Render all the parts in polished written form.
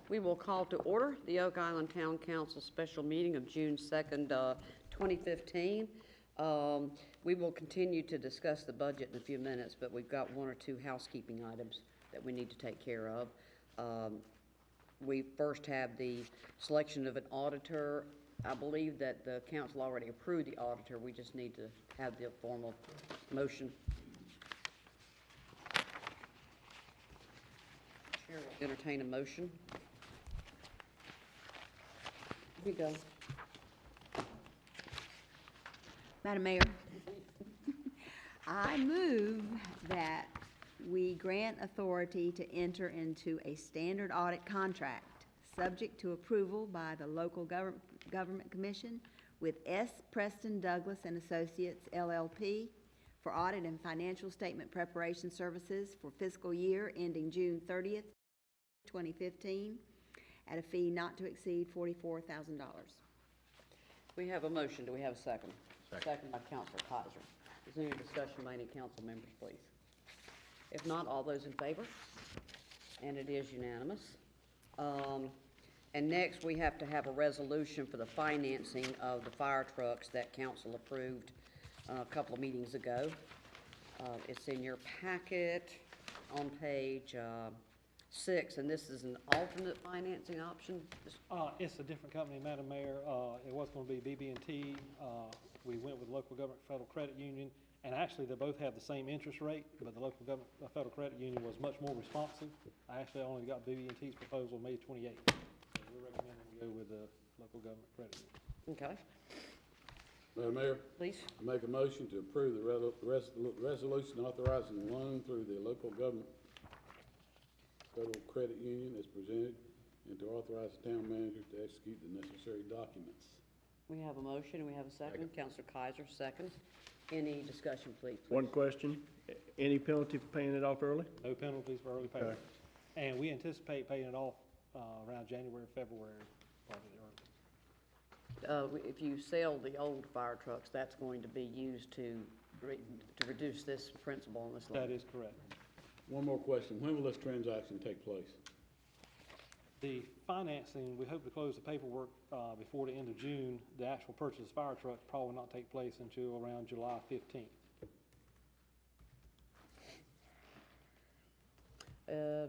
We will call to order the Oak Island Town Council special meeting of June 2nd, 2015. We will continue to discuss the budget in a few minutes, but we've got one or two housekeeping items that we need to take care of. We first have the selection of an auditor. I believe that the council already approved the auditor. We just need to have the formal motion. Chair will entertain a motion. Here you go. Madam Mayor, I move that we grant authority to enter into a standard audit contract subject to approval by the local government commission with S. Preston Douglas and Associates LLP for audit and financial statement preparation services for fiscal year ending June 30th, 2015 at a fee not to exceed $44,000. We have a motion. Do we have a second? Second by Councilor Kaiser. Is there any discussion by any council members, please? If not, all those in favor? And it is unanimous. And next, we have to have a resolution for the financing of the fire trucks that council approved a couple of meetings ago. It's in your packet on page 6, and this is an alternate financing option. It's a different company, Madam Mayor. It was going to be BB&T. We went with local government federal credit union, and actually they both have the same interest rate, but the local government federal credit union was much more responsive. I actually only got BB&T's proposal May 28th. So we're recommending we go with the local government credit union. Okay. Madam Mayor, Please. I make a motion to approve the resolution authorizing the loan through the local government federal credit union as presented, and to authorize the town manager to execute the necessary documents. We have a motion. We have a second. Councilor Kaiser, second. Any discussion, please? One question, any penalty for paying it off early? No penalties for early payment. And we anticipate paying it off around January, February, probably early. If you sell the old fire trucks, that's going to be used to reduce this principal on this loan. That is correct. One more question. When will this transaction take place? The financing, we hope to close the paperwork before the end of June. The actual purchase of fire trucks probably not take place until around July 15th.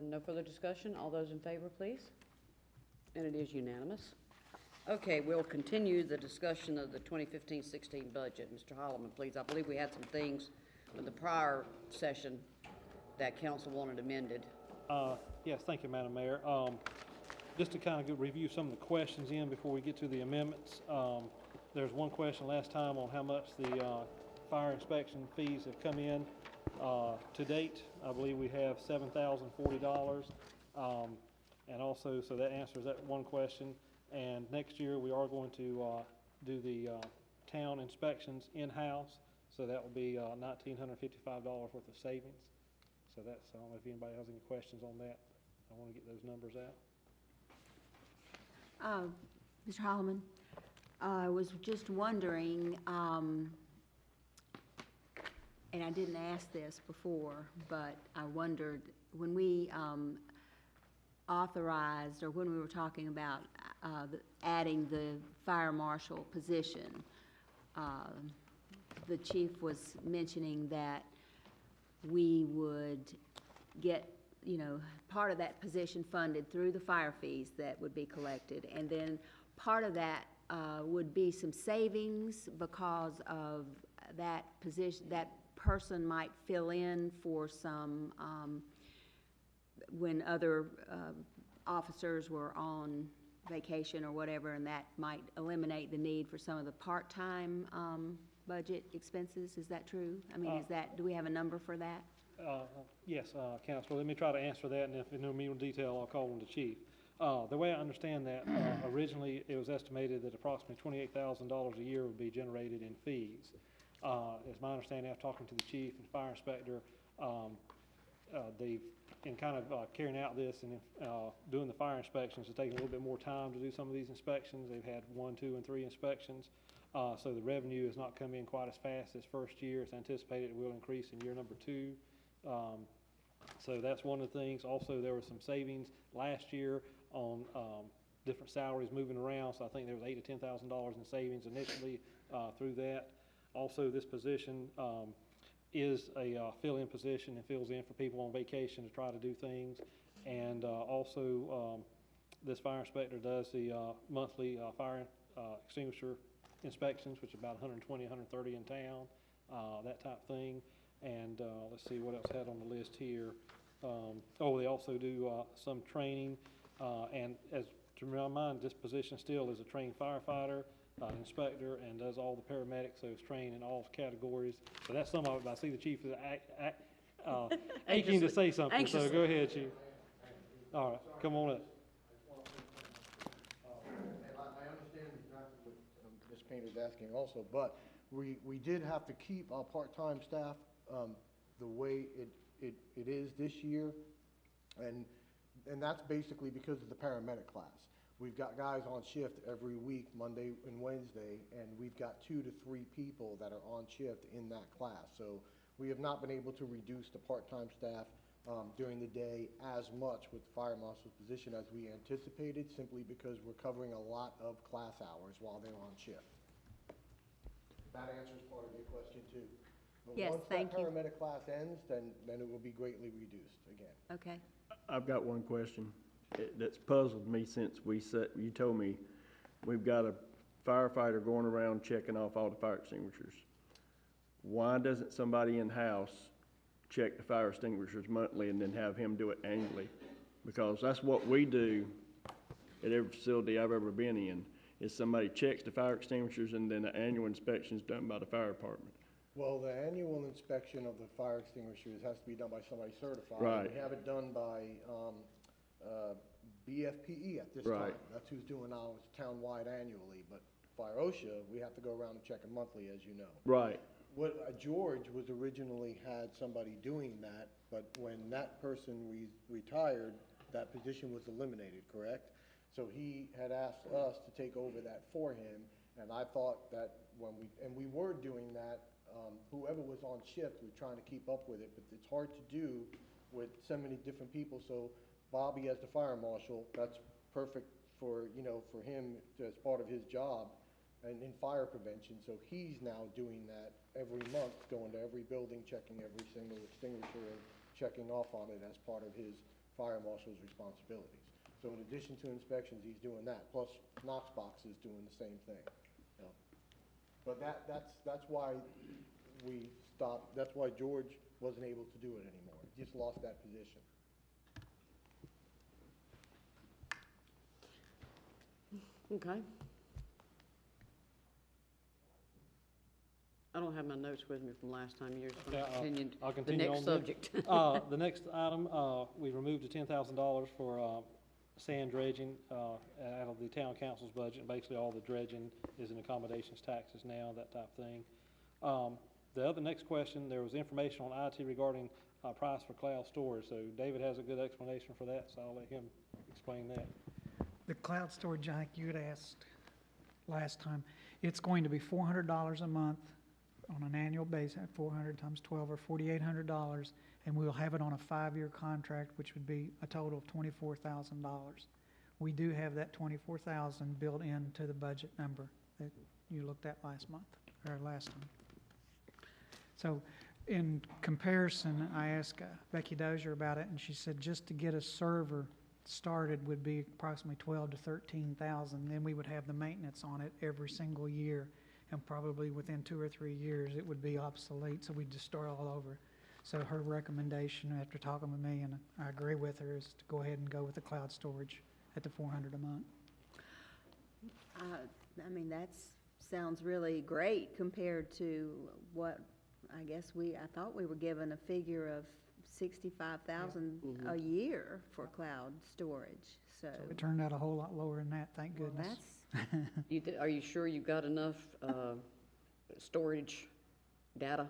No further discussion. All those in favor, please. And it is unanimous. Okay, we'll continue the discussion of the 2015-16 budget. Mr. Holloman, please. I believe we had some things in the prior session that council wanted amended. Yes, thank you, Madam Mayor. Just to kind of review some of the questions in before we get to the amendments. There's one question last time on how much the fire inspection fees have come in. To date, I believe we have $7,040. And also, so that answers that one question. And next year, we are going to do the town inspections in-house. So that will be $1,955 worth of savings. So that's, I don't know if anybody has any questions on that. I want to get those numbers out. Mr. Holloman, I was just wondering, and I didn't ask this before, but I wondered when we authorized, or when we were talking about adding the fire marshal position, the chief was mentioning that we would get, you know, part of that position funded through the fire fees that would be collected, and then part of that would be some savings because of that position. That person might fill in for some when other officers were on vacation or whatever, and that might eliminate the need for some of the part-time budget expenses. Is that true? I mean, is that, do we have a number for that? Yes, Councilor, let me try to answer that, and if there's no more detail, I'll call on the chief. The way I understand that, originally it was estimated that approximately $28,000 a year would be generated in fees. It's my understanding, after talking to the chief and fire inspector, they've, in kind of carrying out this and doing the fire inspections, it's taking a little bit more time to do some of these inspections. They've had 1, 2, and 3 inspections. So the revenue has not come in quite as fast this first year. It's anticipated it will increase in year number 2. So that's one of the things. Also, there were some savings last year on different salaries moving around, so I think there was $8,000 to $10,000 in savings initially through that. Also, this position is a fill-in position and fills in for people on vacation to try to do things. And also, this fire inspector does the monthly fire extinguisher inspections, which is about 120, 130 in town, that type of thing. And let's see what else I had on the list here. They also do some training, and as to my mind, this position still is a trained firefighter, inspector, and does all the paramedics, so it's trained in all categories. So that's some of it, but I see the chief is aching to say something, so go ahead, chief. All right, come on up. I understand exactly what Ms. Payne is asking also, but we did have to keep our part-time staff the way it is this year, and that's basically because of the paramedic class. We've got guys on shift every week, Monday and Wednesday, and we've got 2 to 3 people that are on shift in that class. So we have not been able to reduce the part-time staff during the day as much with the fire marshal's position as we anticipated, simply because we're covering a lot of class hours while they're on shift. That answers part of your question too. But Yes, thank you. Once that paramedic class ends, then it will be greatly reduced again. Okay. I've got one question that's puzzled me since you told me we've got a firefighter going around checking off all the fire extinguishers. Why doesn't somebody in-house check the fire extinguishers monthly and then have him do it annually? Because that's what we do at every facility I've ever been in, is somebody checks the fire extinguishers and then the annual inspection is done by the fire department. Well, the annual inspection of the fire extinguishers has to be done by somebody certified. Right. We have it done by BFPE at this Right. time. That's who's doing ours townwide annually, but by OSHA, we have to go around and check it monthly, as you know. Right. What George was originally had somebody doing that, but when that person retired, that position was eliminated, correct? So he had asked us to take over that for him, and I thought that we were doing that, whoever was on shift, we're trying to keep up with it, but it's hard to do with so many different people. So Bobby, as the fire marshal, that's perfect for him as part of his job and in fire prevention. So he's now doing that every month, going to every building, checking every single extinguisher and checking off on it as part of his fire marshal's responsibilities. So in addition to inspections, he's doing that, plus Knox Box is doing the same thing. But that's why we stopped, that's why George wasn't able to do it anymore. He just lost that position. Okay. I don't have my notes with me from last time. You're just Yeah, going to continue I'll the continue next on then. subject. The next item, we removed the $10,000 for sand dredging out of the town council's budget. Basically, all the dredging is in accommodations taxes now, that type of thing. The other next question, there was information on IT regarding price for cloud storage. So David has a good explanation for that, so I'll let him explain that. The cloud storage, I think you had asked last time, it's going to be $400 a month on an annual basis, 400 times 12 or $4,800, and we'll have it on a 5-year contract, which would be a total of $24,000. We do have that $24,000 built into the budget number that you looked at last month, or last time. So in comparison, I asked Becky Dozier about it, and she said just to get a server started would be approximately $12,000 to $13,000. Then we would have the maintenance on it every single year, and probably within 2 or 3 years it would be obsolete, so we'd just start all over. So her recommendation after talking with me, and I agree with her, is to go ahead and go with the cloud storage at the $400 a month. I mean, that sounds really great compared to what, I thought we were given a figure of $65,000 a year for cloud storage, so. It turned out a whole lot lower than that, thank Well, goodness. Are you sure you've got enough storage data?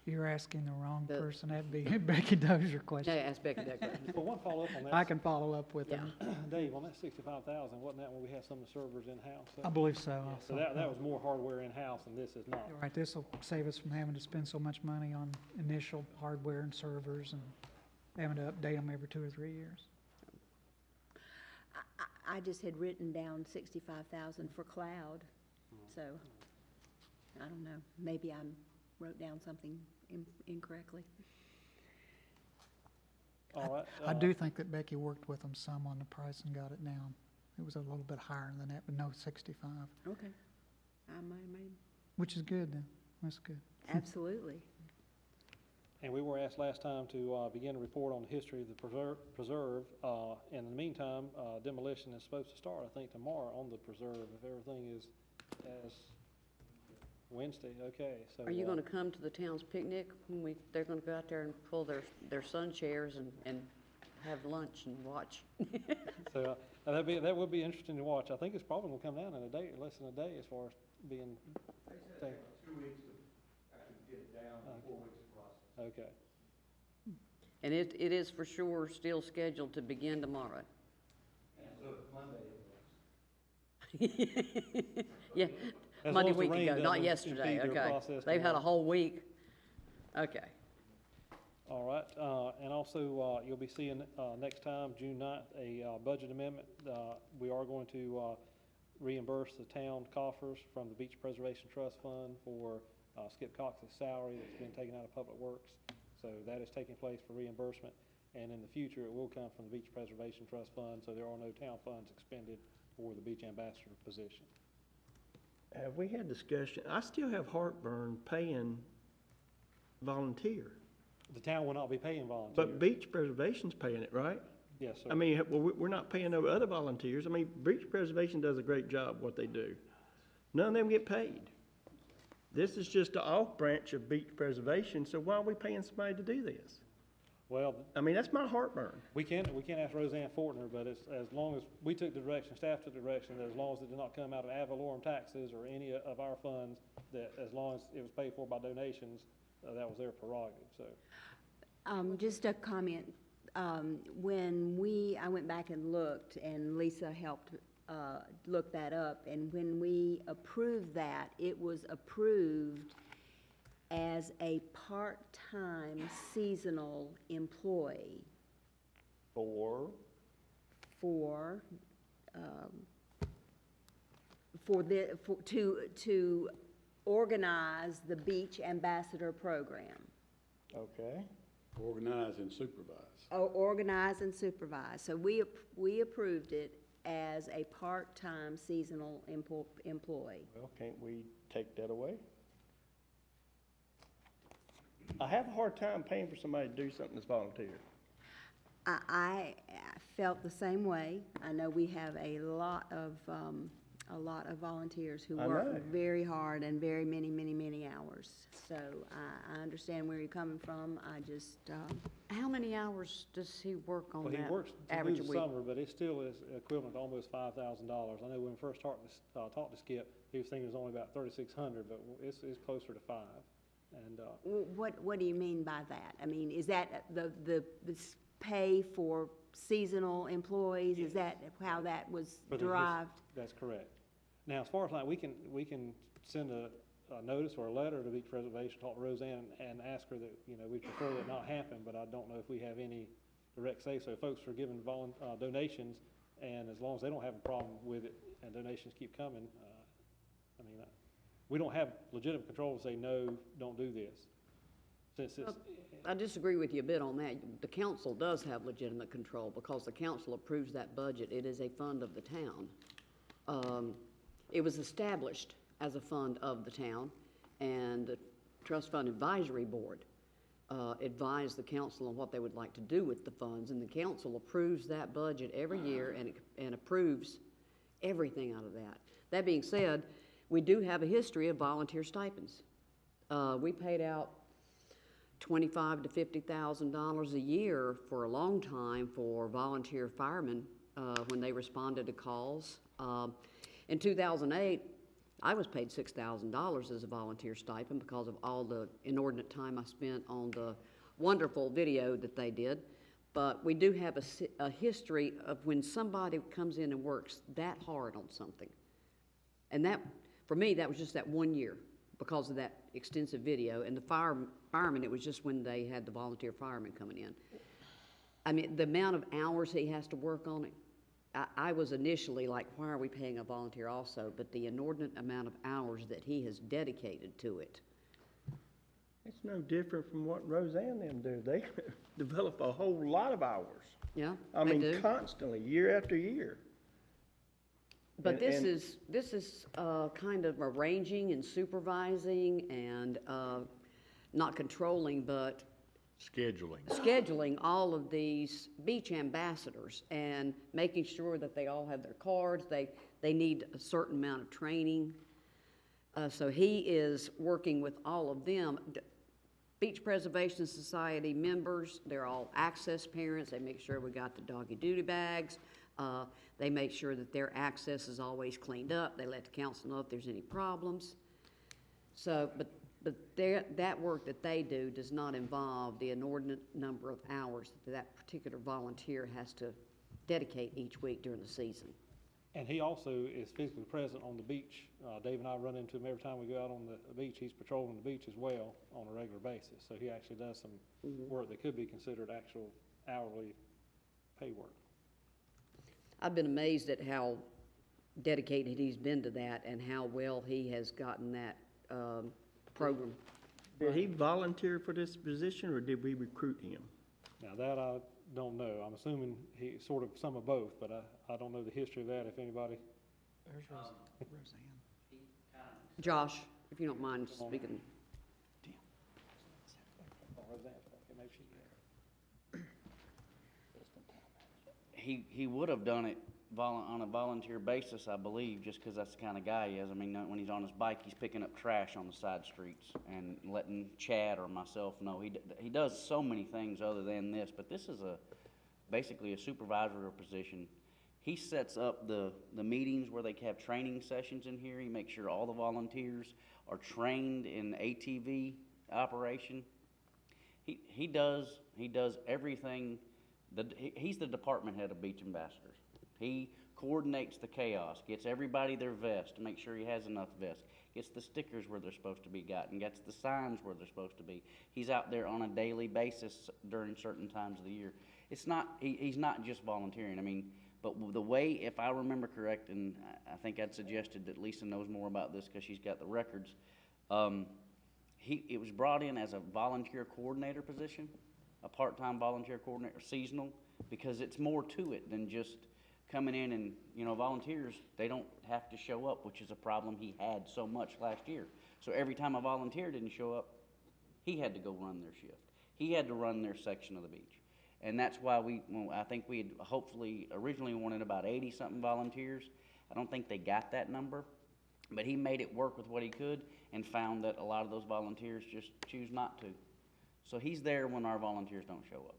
You're asking the wrong The- person, that'd be Becky Dozier Yeah, question. ask Becky that question. Well, one follow-up on that. I can follow up with Yeah. them. Dave, on that 65,000, wasn't that when we had some of the servers in-house? I believe so. Yeah, so that was more hardware in-house, and this is not. You're right, this will save us from having to spend so much money on initial hardware and servers and having to update them every 2 or 3 years. I just had written down 65,000 for cloud, so, I don't know, maybe I wrote down something incorrectly. All right. I do think that Becky worked with them some on the price and got it down. It was a little bit higher than that, but no 65, Okay. I might have made, which is good then. That's good. absolutely. And we were asked last time to begin a report on the history of the preserve. In the meantime, demolition is supposed to start, I think, tomorrow on the preserve, if everything is as Wednesday, okay. So Are you gonna come to the town's picnic when they're gonna go out there and pull their sun chairs and have lunch and watch? So that would be interesting to watch. I think it's probably gonna come down in a day, less than a day, as far as being. 2 weeks to actually get it down, 4 weeks to process. Okay. And it is for sure still scheduled to begin tomorrow. Yeah, As Monday long as the week rain ago, not doesn't yesterday, impede their okay. process They've had a tomorrow. whole week. Okay. All right, and also, you'll be seeing, next time, June 9th, a budget amendment. We are going to reimburse the town coffers from the Beach Preservation Trust Fund for Skip Cox's salary that's been taken out of Public Works. So that is taking place for reimbursement, and in the future, it will come from the Beach Preservation Trust Fund, so there are no town funds expended for the beach ambassador position. Have we had discussion? I still have heartburn paying volunteer, The town will not be paying volunteers. but beach preservation's paying it, right? Yes, sir. I mean, well, we're not paying no other volunteers. I mean, beach preservation does a great job what they do. None of them get paid. This is just an off branch of beach preservation, so why are we paying somebody to do this? Well, I mean, that's my heartburn. we can't ask Roseanne Fortner, but as long as we took the direction, staff took the direction, that as long as it did not come out of ad valorem taxes or any of our funds, that as long as it was paid for by donations, that was their prerogative, so. Just a comment. When I went back and looked, and Lisa helped look that up, and when we approved that, it was approved as a part-time seasonal employee Or to organize the Beach Ambassador Program. okay. Organize and supervise. Organize and supervise. So we approved it as a part-time seasonal employee. Well, can't we take that away? I have a hard time paying for somebody to do something that's volunteer. I felt the same way. I know we have a lot of volunteers who I work know. very hard and very many hours. So I understand where you're coming from. I just, How many hours does he work on Well, that? he works average through a the week? summer, but it still is equivalent to almost $5,000. I know when we first talked to Skip, he was thinking it was only about 3,600, but it's closer to 5. And, what do you mean by that? I mean, is that the pay for seasonal employees? Is that how that was for the- derived? That's correct. Now, as far as that, we can send a notice or a letter to Beach Preservation, talk to Roseanne, and ask her that, we prefer that not happen, but I don't know if we have any direct say-so. Folks are giving donations, and as long as they don't have a problem with it, and donations keep coming, we don't have legitimate control to say, no, don't do this. Since it's, I disagree with you a bit on that. The council does have legitimate control because the council approves that budget. It is a fund of the town. It was established as a fund of the town, and the Trust Fund Advisory Board advised the council on what they would like to do with the funds, and the council approves that budget every year and approves everything out of that. That being said, we do have a history of volunteer stipends. We paid out $25,000 to $50,000 a year for a long time for volunteer firemen when they responded to calls. In 2008, I was paid $6,000 as a volunteer stipend because of all the inordinate time I spent on the wonderful video that they did. But we do have a history of when somebody comes in and works that hard on something. And that, for me, that was just that 1 year because of that extensive video. And the firemen, it was just when they had the volunteer firemen coming in. I mean, the amount of hours he has to work on it, I was initially like, why are we paying a volunteer also? But the inordinate amount of hours that he has dedicated to it. It's no different from what Roseanne them do. They develop a whole lot of hours. Yeah, I they mean, do. constantly, year after year. But and- this is kind of arranging and supervising and not controlling, but scheduling all of these beach ambassadors and making sure that they all have their cards. They need a certain amount of training. So he is working with all of them. Beach Preservation Society members, they're all access parents. They make sure we got the doggy duty bags. They make sure that their access is always cleaned up. They let the council know if there's any problems. So, but that work that they do does not involve the inordinate number of hours that that particular volunteer has to dedicate each week during the season. And he also is physically present on the beach. Dave and I run into him every time we go out on the beach. He's patrolling the beach as well on a regular basis. So he actually does some work that could be considered actual hourly pay work. I've been amazed at how dedicated he's been to that and how well he has gotten that program. Did he volunteer for this position, or did we recruit him? Now that I don't know. I'm assuming he sort of some of both, but I don't know the history of that. If anybody, There's Roseanne. Josh, if you don't mind speaking. He would have done it on a volunteer basis, I believe, just because that's the kind of guy he is. I mean, when he's on his bike, he's picking up trash on the side streets and letting Chad or myself know. He does so many things other than this, but this is basically a supervisory position. He sets up the meetings where they have training sessions in here. He makes sure all the volunteers are trained in ATV operation. He does everything. He's the department head of Beach Ambassadors. He coordinates the chaos, gets everybody their vest to make sure he has enough vests, gets the stickers where they're supposed to be gotten, gets the signs where they're supposed to be. He's out there on a daily basis during certain times of the year. It's not, he's not just volunteering. I mean, but the way, if I remember correct, and I think I'd suggested that Lisa knows more about this because she's got the records, it was brought in as a volunteer coordinator position, a part-time volunteer coordinator, seasonal, because it's more to it than just coming in and, volunteers, they don't have to show up, which is a problem he had so much last year. So every time a volunteer didn't show up, he had to go run their shift. He had to run their section of the beach. And that's why I think we had hopefully originally wanted about 80-something volunteers. I don't think they got that number, but he made it work with what he could and found that a lot of those volunteers just choose not to. So he's there when our volunteers don't show up.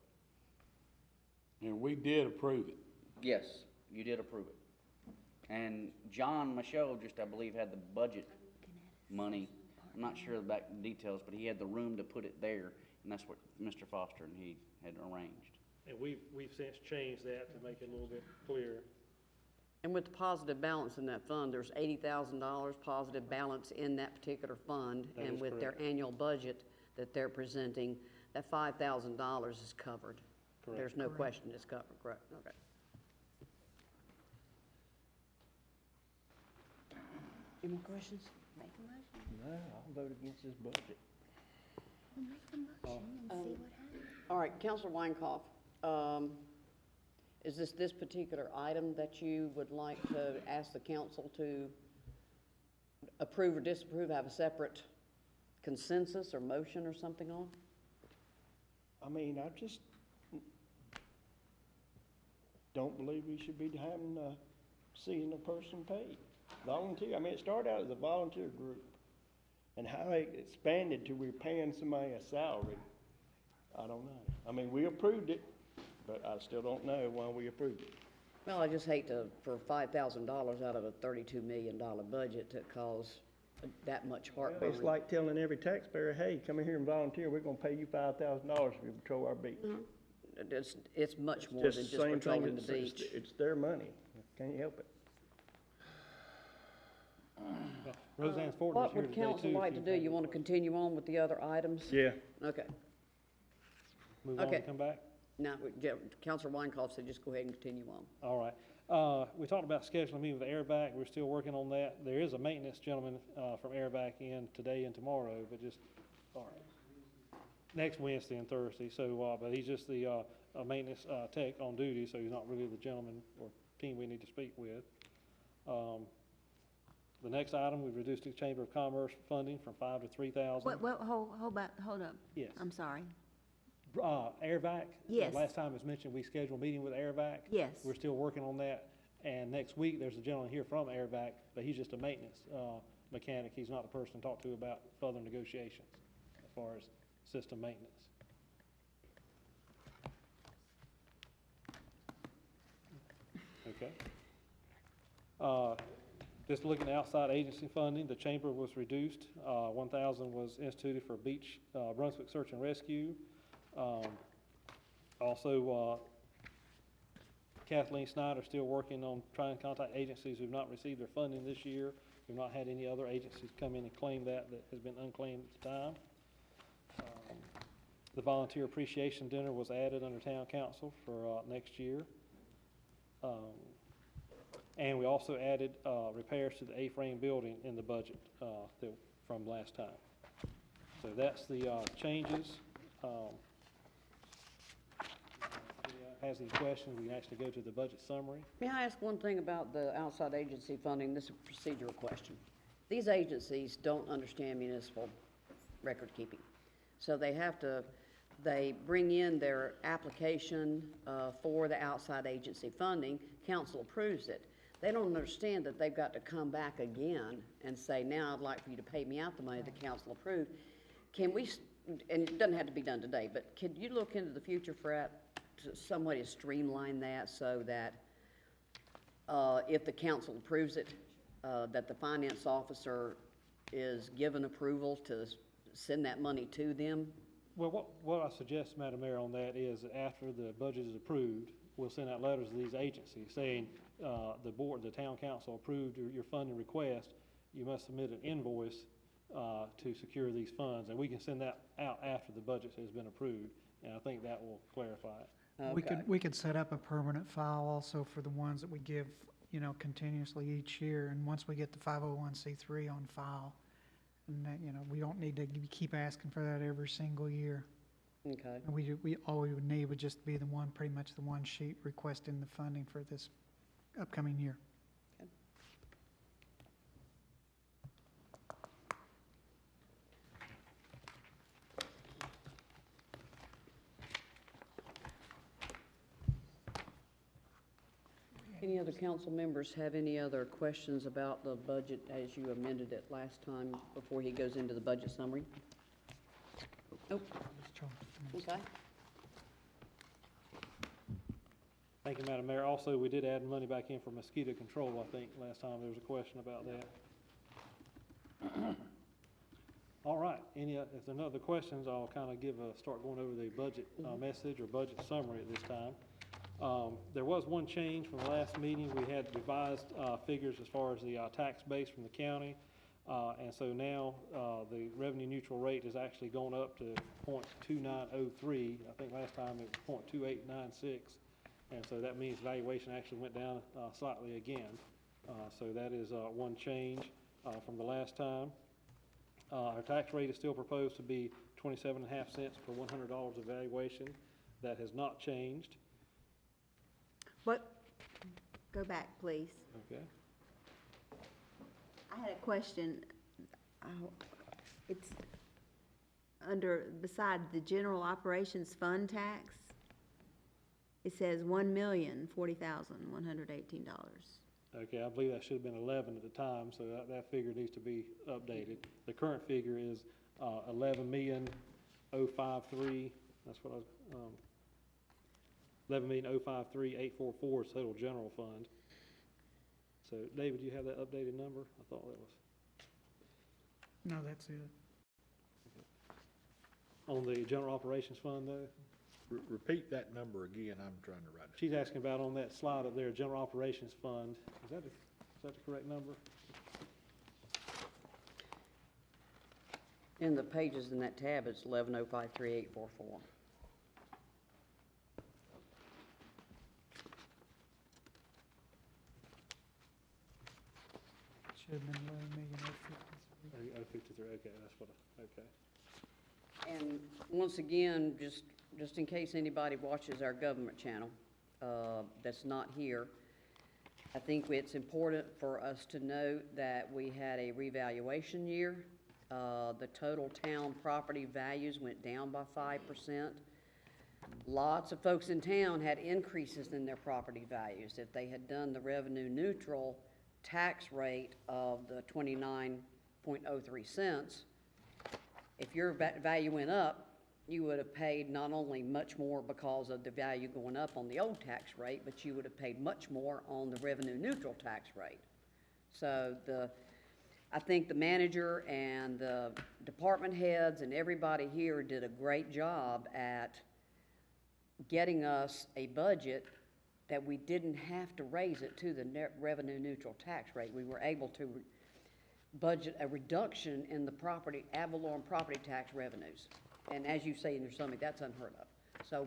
And we did approve it. Yes, you did approve it. And John Michaud just, I believe, had the budget money. I'm not sure about the details, but he had the room to put it there, and that's what Mr. Foster and he had arranged. and we've since changed that to make it a little bit clearer. And with the positive balance in that fund, there's $80,000 positive balance in that particular fund. That And is with correct. their annual budget that they're presenting, that $5,000 is covered. Correct. There's no question it's covered, correct? Okay. Any more questions? Make a motion. No, I'll vote against this budget. Well, make a motion and see what happens. All right, Counselor Weinkoff, is this particular item that you would like to ask the council to approve or disapprove, have a separate consensus or motion or something on? I mean, I just don't believe we should be having, seeing a person paid. Volunteer, I mean, it started out as a volunteer group, and how it expanded to we're paying somebody a salary, I don't know. I mean, we approved it, but I still don't know why we approved it. Well, I just hate for $5,000 out of a $32 million budget to cause that much heartburn. It's like telling every taxpayer, hey, come in here and volunteer, we're gonna pay you $5,000 if you patrol our beach. It's much more Just than the just same thing, patrolling the beach. it's their money, can't help it. Roseanne Ford was What here would today, council too, like if to you do? You want to continue on with the other items? Yeah. Okay. Move on Okay. and come back? Now, Counselor Weinkoff said just go ahead and continue on. All right. We talked about scheduling a meeting with Airvac. We're still working on that. There is a maintenance gentleman from Airvac in today and tomorrow, but just, all right. Next Wednesday and Thursday, so, but he's just the maintenance tech on duty, so he's not really the gentleman or team we need to speak with. The next item, we've reduced the Chamber of Commerce funding from 5 to 3,000. Hold up. Yes. I'm sorry. Airvac. Yes. Last time it was mentioned, we scheduled a meeting with Airvac. Yes. We're still working on that. And next week, there's a gentleman here from Airvac, but he's just a maintenance mechanic. He's not the person to talk to about further negotiations as far as system maintenance. Okay. Just looking at outside agency funding, the chamber was reduced. 1,000 was instituted for beach Brunswick search and rescue. Also, Kathleen Snyder still working on trying to contact agencies who've not received their funding this year. We've not had any other agencies come in and claim that has been unclaimed at the time. The volunteer appreciation dinner was added under town council for next year. And we also added repairs to the A-frame building in the budget from last time. So that's the changes. If anyone has any questions, we can actually go to the budget summary. May I ask one thing about the outside agency funding? This is a procedural question. These agencies don't understand municipal record keeping. So they bring in their application for the outside agency funding, council approves it. They don't understand that they've got to come back again and say, now I'd like for you to pay me out the money the council approved. Can we, and it doesn't have to be done today, but could you look into the future for some way to streamline that so that if the council approves it, that the finance officer is given approval to send that money to them? Well, what I suggest, Madam Mayor, on that is that after the budget is approved, we'll send out letters to these agencies saying the town council approved your funding request. You must submit an invoice to secure these funds, and we can send that out after the budget has been approved, and I think that will clarify it. Okay. We could set up a permanent file also for the ones that we give, continuously each year. And once we get the 501c3 on file, and that, we don't need to keep asking for that every single year. Okay. And all we would need would just be pretty much the one sheet requesting the funding for this upcoming year. Okay. Any other council members have any other questions about the budget as you amended it last time before he goes into the budget summary? Nope. Okay. Thank you, Madam Mayor. Also, we did add money back in for mosquito control, I think, last time there was a question about that. All right, if there are no other questions, I'll kind of start going over the budget message or budget summary at this time. There was one change from the last meeting. We had revised figures as far as the tax base from the county. And so now the revenue neutral rate has actually gone up to 0.2903. I think last time it was 0.2896. And so that means valuation actually went down slightly again. So that is one change from the last time. Our tax rate is still proposed to be 27.5 cents per $100 of valuation. That has not changed. Go back, please. Okay. I had a question. It's beside the general operations fund tax, it says $1,040,118. Okay, I believe that should have been 11 at the time, so that figure needs to be updated. The current figure is 11,053. That's what I was. 11,053,844 is total general fund. So, David, do you have that updated number? I thought that was. No, that's it. On the general operations fund, though? Repeat that number again, I'm trying to write it. She's asking about on that slide up there, general operations fund. Is that the correct number? In the pages in that tab, it's 11,053,844. Should have been 11,053,053. 053, okay, that's what, okay. And once again, just in case anybody watches our government channel that's not here, I think it's important for us to note that we had a revaluation year. The total town property values went down by 5%. Lots of folks in town had increases in their property values. If they had done the revenue neutral tax rate of the 29.03 cents, if your value went up, you would have paid not only much more because of the value going up on the old tax rate, but you would have paid much more on the revenue neutral tax rate. So I think the manager and the department heads and everybody here did a great job at getting us a budget that we didn't have to raise it to the net revenue neutral tax rate. We were able to budget a reduction in the ad valorem property tax revenues. And as you say in your summary, that's unheard of. So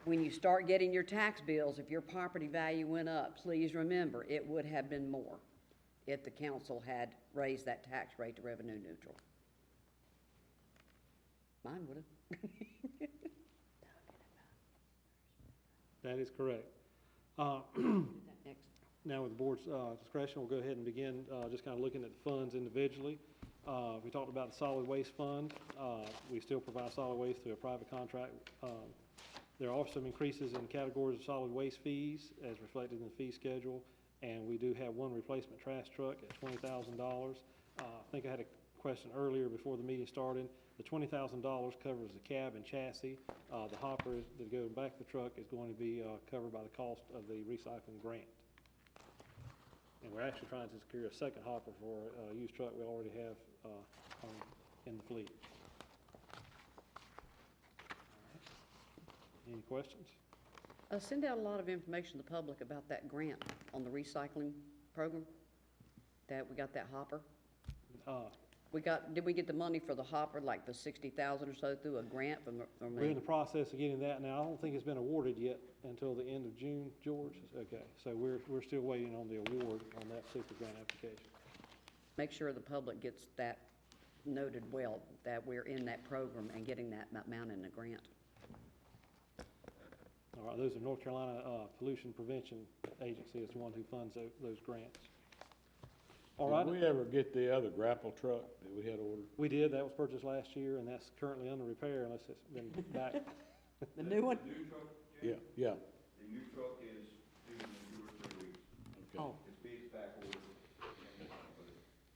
when you start getting your tax bills, if your property value went up, please remember, it would have been more if the council had raised that tax rate to revenue neutral. Mine would have. That is correct. Next. Now with the board's discretion, we'll go ahead and begin just kind of looking at the funds individually. We talked about the solid waste fund. We still provide solid waste through a private contract. There are some increases in categories of solid waste fees as reflected in the fee schedule, and we do have one replacement trash truck at $20,000. I think I had a question earlier before the meeting started. The $20,000 covers the cab and chassis. The hopper that goes in the back of the truck is going to be covered by the cost of the recycling grant. And we're actually trying to secure a second hopper for a used truck we already have in the fleet. Any questions? Send out a lot of information to the public about that grant on the recycling program, that we got that hopper. Did we get the money for the hopper, like the 60,000 or so through a grant from We're in the process of getting that now. I don't think it's been awarded yet until the end of June, George. Okay, so we're still waiting on the award on that particular grant application. Make sure the public gets that noted well, that we're in that program and getting that amount in the grant. All right, those are North Carolina Pollution Prevention Agency is the one who funds those grants. All right. Did we ever get the other grapple truck that we had ordered? We did. That was purchased last year, and that's currently under repair unless it's been back. The new one? The new truck, Yeah, Jim? yeah. The new truck is due in 2 or 3 weeks. Okay. Oh, It's being back ordered.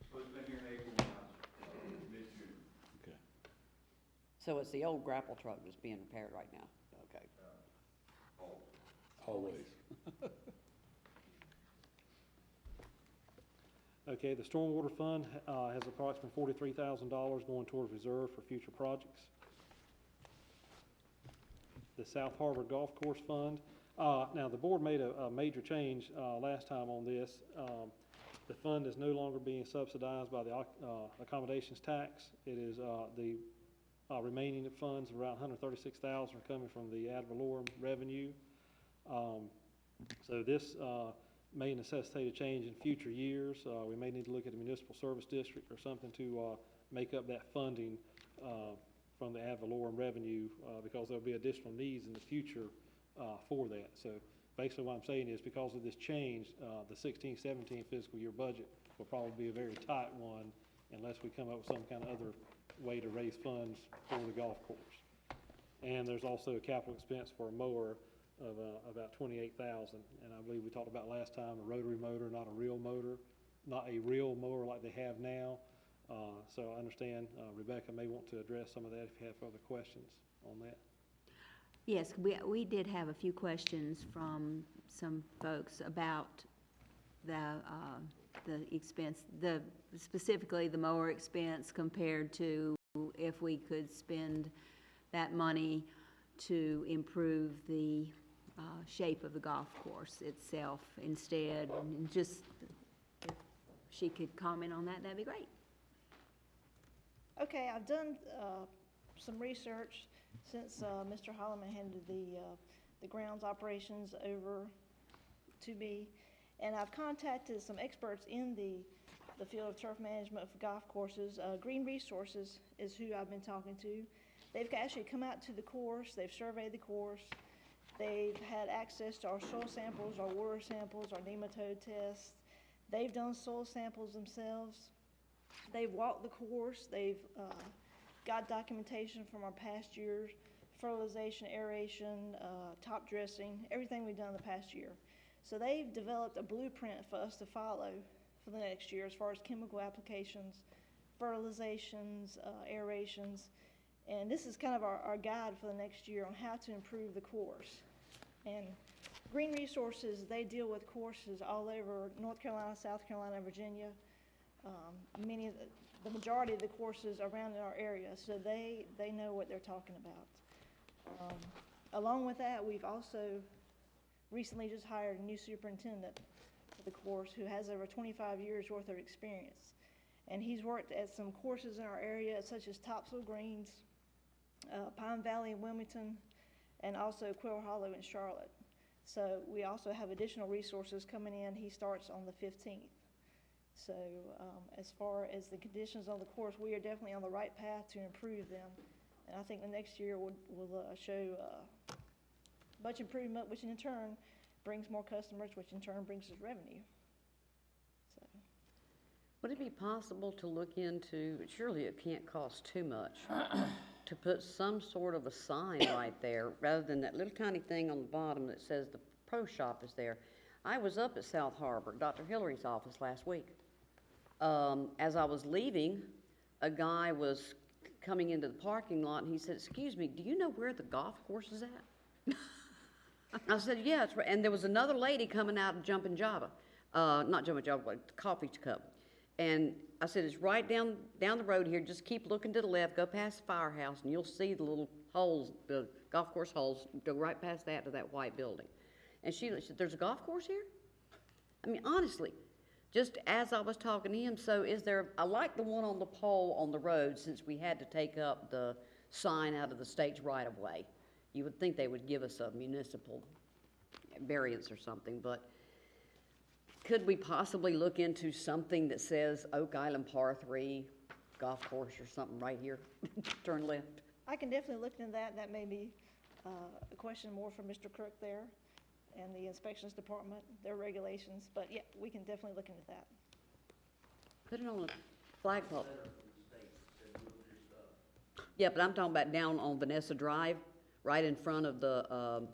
Supposed to be here in April, now it's mid-June. Okay. so it's the old grapple truck that's being repaired right now? Okay. Always. Okay, the stormwater fund has approximately $43,000 going towards reserve for future projects. The South Harbor Golf Course Fund. Now, the board made a major change last time on this. The fund is no longer being subsidized by the accommodations tax. It is the remaining funds, around $136,000, are coming from the ad valorem revenue. So this may necessitate a change in future years. We may need to look at a municipal service district or something to make up that funding from the ad valorem revenue because there'll be additional needs in the future for that. So basically what I'm saying is because of this change, the 16-17 fiscal year budget will probably be a very tight one unless we come up with some kind of other way to raise funds for the golf course. And there's also a capital expense for a mower of about $28,000, and I believe we talked about last time a rotary motor, not a real motor, not a real mower like they have now. So I understand Rebecca may want to address some of that if you have further questions on that. Yes, we did have a few questions from some folks about the expense, specifically the mower expense compared to if we could spend that money to improve the shape of the golf course itself instead. And just if she could comment on that, that'd be great. Okay, I've done some research since Mr. Holloman handed the grounds operations over to me, And I've contacted some experts in the field of turf management for golf courses. Green Resources is who I've been talking to. They've actually come out to the course, they've surveyed the course, they've had access to our soil samples, our water samples, our nematode tests. They've done soil samples themselves. They've walked the course, they've got documentation from our past years, fertilization, aeration, top dressing, everything we've done the past year. So they've developed a blueprint for us to follow for the next year as far as chemical applications, fertilizations, aerations, and this is kind of our guide for the next year on how to improve the course. And Green Resources, they deal with courses all over North Carolina, South Carolina, Virginia, the majority of the courses around in our area, so they know what they're talking about. Along with that, we've also recently just hired a new superintendent for the course who has over 25 years worth of experience. And he's worked at some courses in our area such as Topsail Greens, Pine Valley in Wilmington, and also Quill Hollow in Charlotte. So we also have additional resources coming in. He starts on the 15th. So as far as the conditions on the course, we are definitely on the right path to improve them. And I think the next year will show much improvement, which in turn brings more customers, which in turn brings us revenue. So, Would it be possible to look into, surely it can't cost too much, to put some sort of a sign right there, rather than that little tiny thing on the bottom that says the pro shop is there? I was up at South Harbor, Dr. Hillary's office last week. As I was leaving, a guy was coming into the parking lot, and he said, "Excuse me, do you know where the golf course is at?" I said, "Yeah, it's right." And there was another lady coming out of Jumpin' Java, not Jumpin' Java, but Coffee Cup. And I said, "It's right down the road here. Just keep looking to the left, go past the firehouse, and you'll see the little holes, the golf course holes. Go right past that to that white building." And she said, "There's a golf course here?" I mean, honestly, just as I was talking to him, so is there, I like the one on the pole on the road, since we had to take up the sign out of the state's right of way. You would think they would give us a municipal variance or something, but could we possibly look into something that says Oak Island Par 3 golf course or something right here? Turn left. I can definitely look into that. That may be a question more for Mr. Crook there and the inspections department, their regulations, but yeah, we can definitely look into that. Put it on a flagpole. Yeah, but I'm talking about down on Vanessa Drive, right in front of the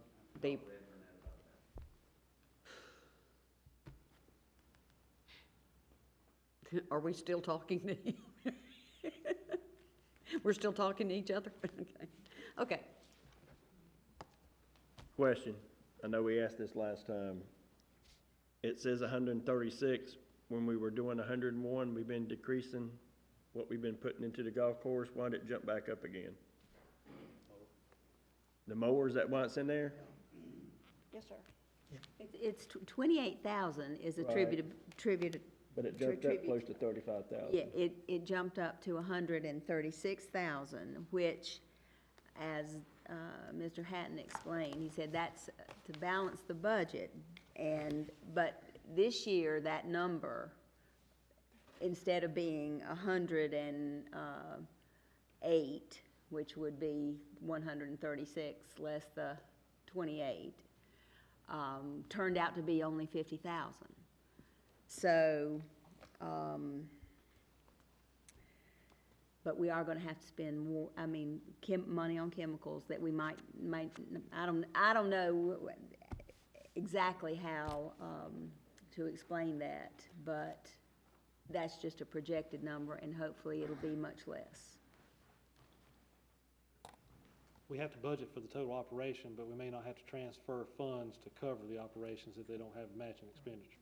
Are we still talking to him? We're still talking to each other? Okay. Question, I know we asked this last time. It says 136, when we were doing 101, we've been decreasing what we've been putting into the golf course. Why did it jump back up again? The mower, is that why it's in there? Yes, sir. It's 28,000 is Right. attributed. But it jumped up close to 35,000. Yeah, it jumped up to 136,000, which, as Mr. Hatton explained, he said that's to balance the budget. But this year, that number, instead of being 108, which would be 136 less the 28, turned out to be only 50,000. So, but we are gonna have to spend more, I mean, money on chemicals that we might, I don't know exactly how, to explain that, but that's just a projected number, and hopefully it'll be much less. We have to budget for the total operation, but we may not have to transfer funds to cover the operations if they don't have matching expenditures.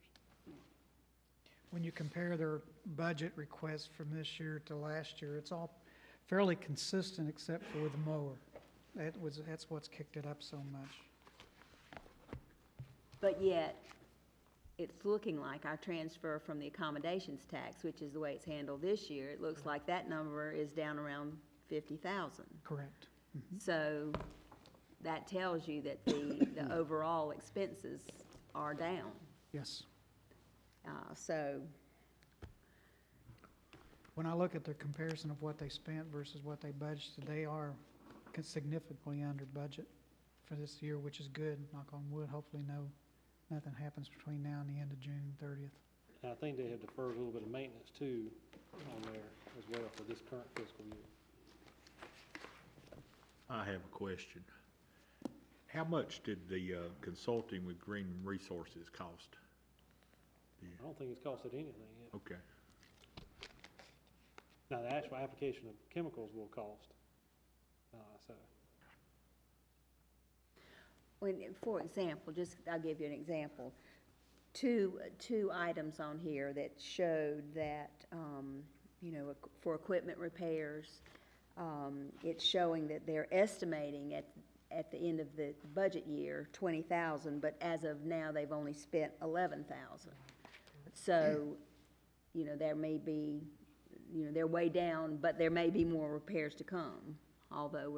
When you compare their budget request from this year to last year, it's all fairly consistent except for the mower. That's what's kicked it up so much. But yet, it's looking like our transfer from the accommodations tax, which is the way it's handled this year, it looks like that number is down around 50,000. Correct. So that tells you that the overall expenses are down. Yes. So, When I look at the comparison of what they spent versus what they budgeted, they are significantly under budget for this year, which is good, knock on wood. Hopefully nothing happens between now and the end of June 30th. And I think they have deferred a little bit of maintenance too on there as well for this current fiscal year. I have a question. How much did the consulting with Green Resources cost? I don't think it's costed anything yet. Okay. Now, the actual application of chemicals will cost, so. for example, I'll give you an example. Two items on here that showed that, for equipment repairs, it's showing that they're estimating at the end of the budget year, 20,000, but as of now, they've only spent 11,000. So, there may be, they're way down, but there may be more repairs to come, although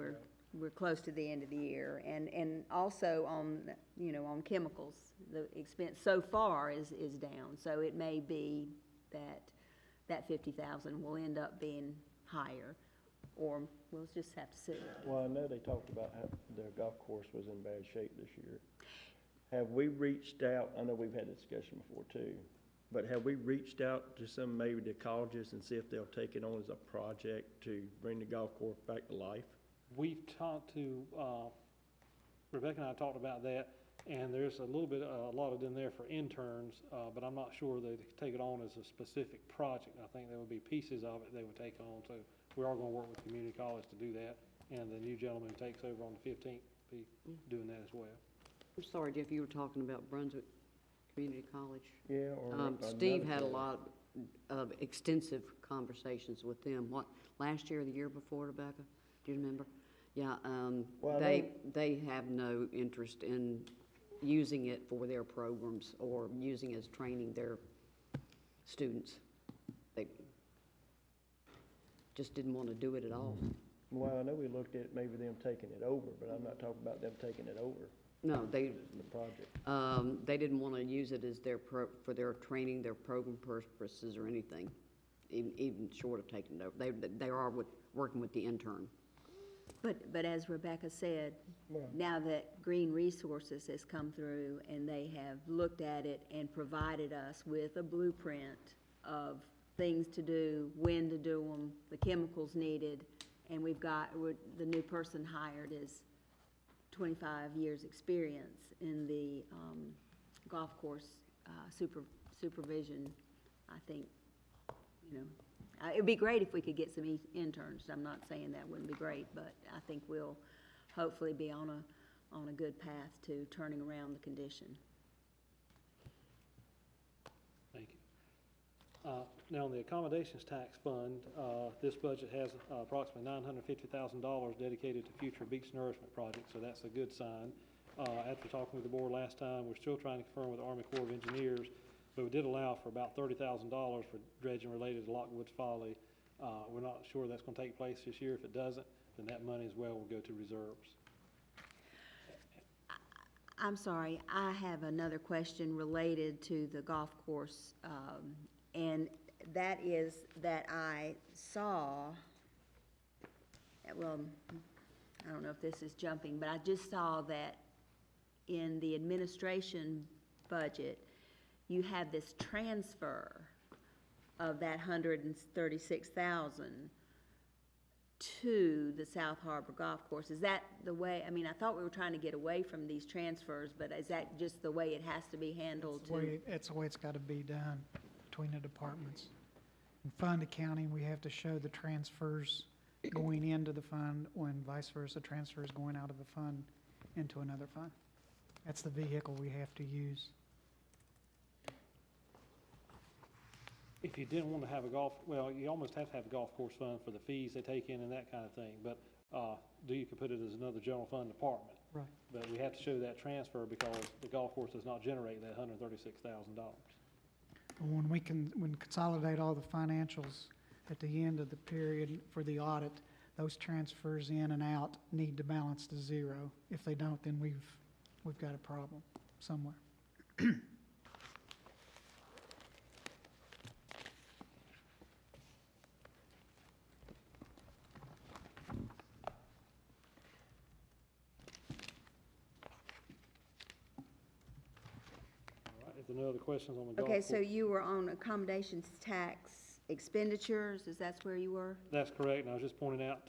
we're close to the end of the year. And also on chemicals, the expense so far is down. So it may be that 50,000 will end up being higher, or we'll just have to see. Well, I know they talked about how their golf course was in bad shape this year. Have we reached out, I know we've had this discussion before too, but have we reached out to maybe the colleges and see if they'll take it on as a project to bring the golf course back to life? We've talked to, Rebecca and I talked about that, and there's a little bit allotted in there for interns, but I'm not sure they take it on as a specific project. I think there would be pieces of it they would take on, so we are gonna work with community college to do that, and the new gentleman who takes over on the 15th will be doing that as well. I'm sorry, Jeff, you were talking about Brunswick Community College. Yeah, or Steve another had a college. lot of extensive conversations with them. What, last year or the year before, Rebecca? Do you remember? Yeah, Well, they have no interest in using it for their programs or using it as training their students. They just didn't want to do it at all. Well, I know we looked at maybe them taking it over, but I'm not talking about them taking it over, No, the project. they didn't want to use it as for their training, their program purposes or anything, even short of taking it over. They are working with the intern. But as Rebecca said, Well- now that Green Resources has come through and they have looked at it and provided us with a blueprint of things to do, when to do them, the chemicals needed, and the new person hired is 25 years' experience in the golf course supervision. I think, it'd be great if we could get some interns. I'm not saying that wouldn't be great, but I think we'll hopefully be on a good path to turning around the condition. Thank you. Now, on the accommodations tax fund, this budget has approximately $950,000 dedicated to future beach nourishment projects, so that's a good sign. After talking with the board last time, we're still trying to confirm with the Army Corps of Engineers, but we did allow for about $30,000 for dredging related to Lockwood's Folly. We're not sure that's going to take place this year. If it doesn't, then that money as well will go to reserves. I'm sorry, I have another question related to the golf course, and that is that I saw, well, I don't know if this is jumping, but I just saw that in the administration budget, you have this transfer of that $136,000 to the South Harbor Golf Course. Is that the way, I thought we were trying to get away from these transfers, but is that just the way it has to be handled too? It's the way it's got to be done between the departments. In fund accounting, we have to show the transfers going into the fund, when vice versa, transfers going out of the fund into another fund. That's the vehicle we have to use. If you didn't want to have you almost have to have a golf course fund for the fees they take in and that kind of thing, but you could put it as another general fund department. Right. But we have to show that transfer because the golf course does not generate that $136,000. When we consolidate all the financials at the end of the period for the audit, those transfers in and out need to balance to zero. If they don't, then we've got a problem somewhere. no other questions on the golf Okay, course. so you were on accommodations tax expenditures, is that where you were? That's correct, and I was just pointing out,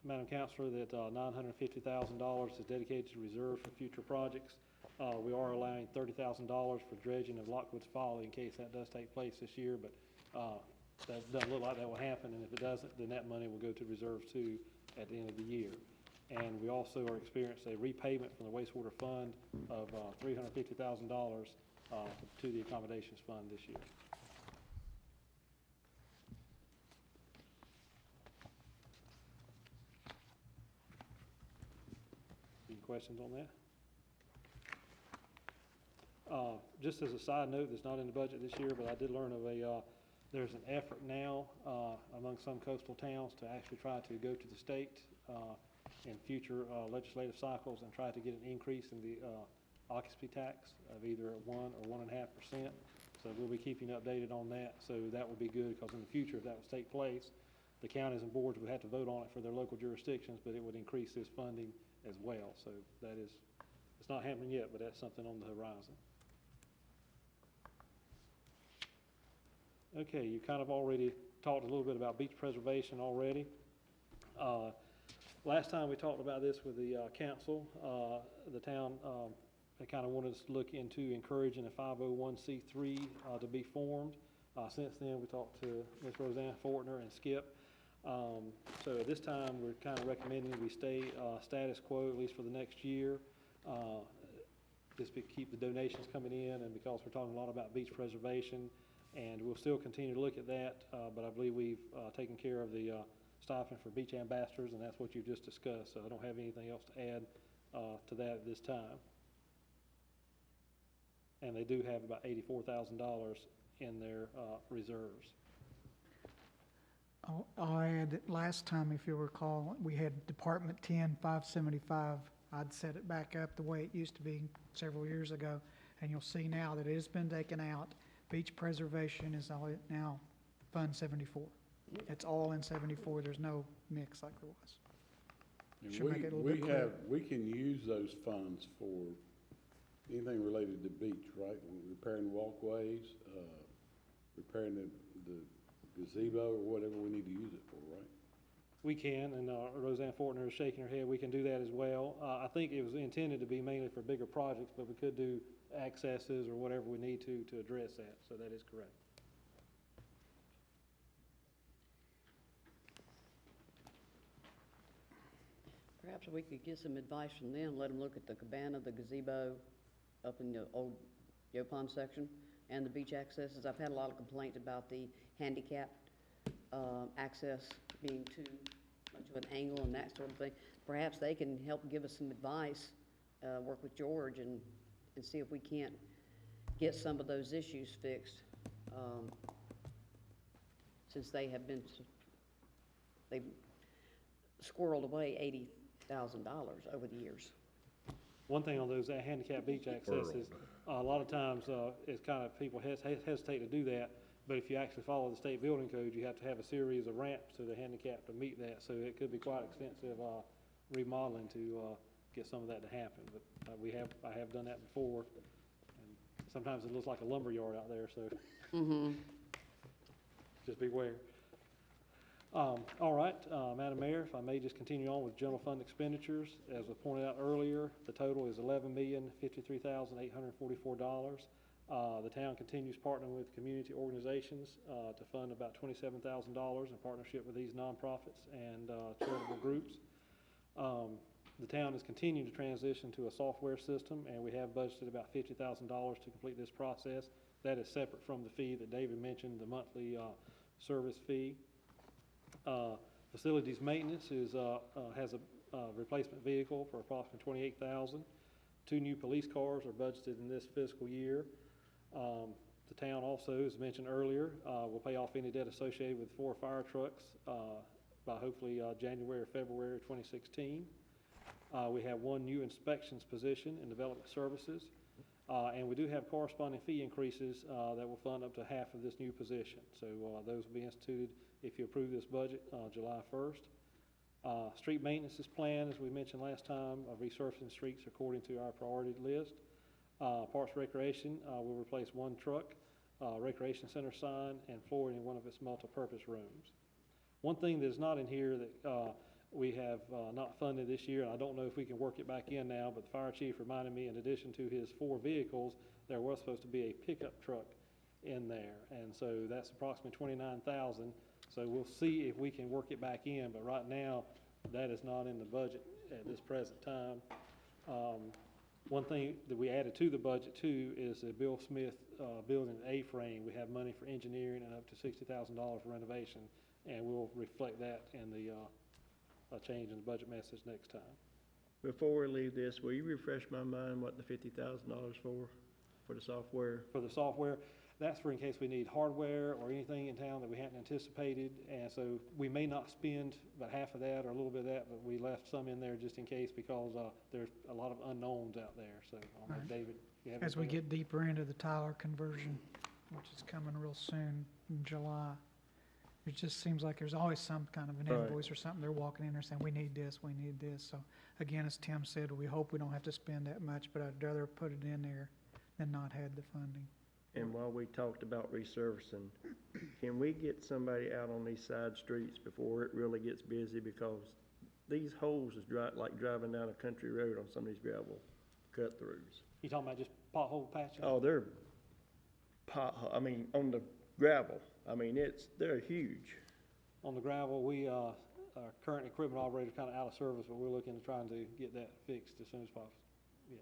Madam Counselor, that $950,000 is dedicated to reserve for future projects. We are allowing $30,000 for dredging of Lockwood's Folly in case that does take place this year, but that doesn't look like that will happen, and if it doesn't, then that money will go to reserve two at the end of the year. And we also are experiencing a repayment from the wastewater fund of $350,000 to the accommodations fund this year. Any questions on that? Just as a side note, that's not in the budget this year, but I did learn of there's an effort now among some coastal towns to actually try to go to the state in future legislative cycles and try to get an increase in the occupancy tax of either 1 or 1.5%. So we'll be keeping you updated on that. So that would be good, because in the future, if that was to take place, the counties and boards would have to vote on it for their local jurisdictions, but it would increase this funding as well. So that is, it's not happening yet, but that's something on the horizon. Okay, you kind of already talked a little bit about beach preservation already. Last time we talked about this with the council, the town, they kind of wanted us to look into encouraging a 501c3 to be formed. Since then, we talked to Ms. Roseanne Fortner and Skip. So at this time, we're kind of recommending we stay status quo, at least for the next year. Just to keep the donations coming in, and because we're talking a lot about beach preservation, and we'll still continue to look at that, but I believe we've taken care of the stipend for beach ambassadors, and that's what you just discussed, so I don't have anything else to add to that at this time. And they do have about $84,000 in their reserves. I'll add that last time, if you'll recall, we had Department 10, 575. I'd set it back up the way it used to be several years ago, and you'll see now that it has been taken out. Beach preservation is all now Fund 74. It's all in 74. There's no mix like there was. And Should make it a little bit clearer. we can use those funds for anything related to beach, right? Repairing walkways, repairing the gazebo, or whatever we need to use it for, right? We can, and Roseanne Fortner is shaking her head. We can do that as well. I think it was intended to be mainly for bigger projects, but we could do accesses or whatever we need to address that, so that is correct. Perhaps we could get some advice from them, let them look at the cabana, the gazebo up in the old Yopon section, and the beach accesses. I've had a lot of complaints about the handicapped access being too much of an angle and that sort of thing. Perhaps they can help give us some advice, work with George, and see if we can't get some of those issues fixed, since they've squirreled away $80,000 over the years. One thing on those handicap beach accesses, a lot of times it's kind of people hesitate to do that, but if you actually follow the state building code, you have to have a series of ramps to the handicap to meet that, so it could be quite extensive remodeling to get some of that to happen. But I have done that before, and sometimes it looks like a lumber yard out there, so just beware. All right, Madam Mayor, if I may just continue on with general fund expenditures. As was pointed out earlier, the total is $11,053,844. The town continues partnering with community organizations to fund about $27,000 in partnership with these nonprofits and charitable groups. The town is continuing to transition to a software system, and we have budgeted about $50,000 to complete this process. That is separate from the fee that David mentioned, the monthly service fee. Facilities maintenance has a replacement vehicle for approximately $28,000. 2 new police cars are budgeted in this fiscal year. The town also, as mentioned earlier, will pay off any debt associated with 4 fire trucks by hopefully January or February of 2016. We have 1 new inspections position in development services, and we do have corresponding fee increases that will fund up to half of this new position. So those will be instituted if you approve this budget July 1st. Street maintenance is planned, as we mentioned last time, resurfacing streets according to our priority list. Parks Recreation, will replace one truck, recreation center sign, and flooring in one of its multipurpose rooms. One thing that's not in here that we have not funded this year, and I don't know if we can work it back in now, but the fire chief reminded me, in addition to his 4 vehicles, there was supposed to be a pickup truck in there, and so that's approximately $29,000. So we'll see if we can work it back in, but right now, that is not in the budget at this present time. One thing that we added to the budget too is the Bill Smith building A-frame. We have money for engineering and up to $60,000 for renovation, and we'll reflect that in the change in the budget message next time. Before we leave this, will you refresh my mind what the $50,000 for the software? For the software, that's for in case we need hardware or anything in town that we hadn't anticipated, and so we may not spend about half of that or a little bit of that, but we left some in there just in case because there's a lot of unknowns out there, so I'll let David, you have As we anything get deeper into the Tyler conversion, which is coming real soon in July, it just seems like there's always some kind of an Right. invoice or something they're walking in there saying, we need this, we need this. So again, as Tim said, we hope we don't have to spend that much, but I'd rather put it in there than not had the funding. And while we talked about resurfacing, can we get somebody out on these side streets before it really gets busy? Because these holes is like driving down a country road on some of these gravel cut-throughs. You talking about just pothole patching? Oh, they're on the gravel, they're huge. On the gravel, our current equipment operator kind of out of service, but we're looking at trying to get that fixed as soon as possible. Yes.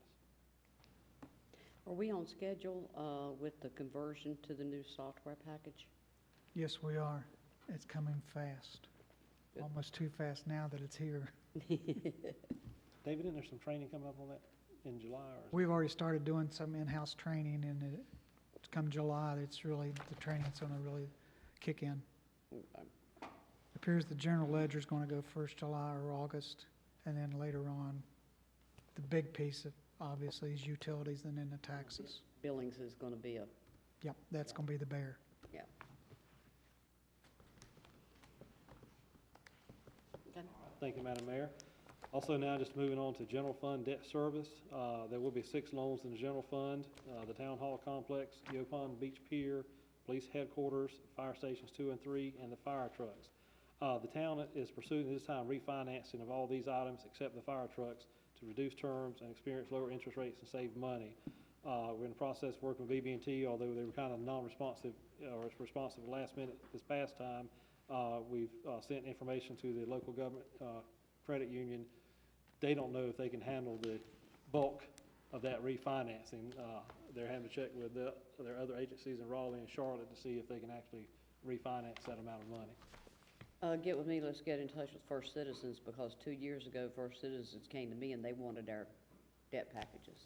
Are we on schedule with the conversion to the new software package? Yes, we are. It's coming fast. Good. Almost too fast now that it's here. David, isn't there some training coming up on that in July? Or We've already started doing some in-house training, and come July, the training's gonna really kick in. Appears the general ledger's gonna go first July or August, and then later on, the big piece of, obviously, is utilities and then the taxes. Billings is going to be Yep, that's gonna be the bear. yeah. Okay. Thank you, Madam Mayor. Also now, just moving on to general fund debt service, there will be 6 loans in the general fund, the Town Hall Complex, Yopon Beach Pier, Police Headquarters, Fire Stations 2 and 3, and the fire trucks. The town is pursuing this time refinancing of all these items except the fire trucks to reduce terms and experience lower interest rates and save money. We're in the process of working with BB&T, although they were kind of non-responsive or responsive last minute this past time. We've sent information to the local government credit union. They don't know if they can handle the bulk of that refinancing. They're having to check with their other agencies in Raleigh and Charlotte to see if they can actually refinance that amount of money. Get with me, let's get in touch with First Citizens, because 2 years ago, First Citizens came to me and they wanted our debt packages.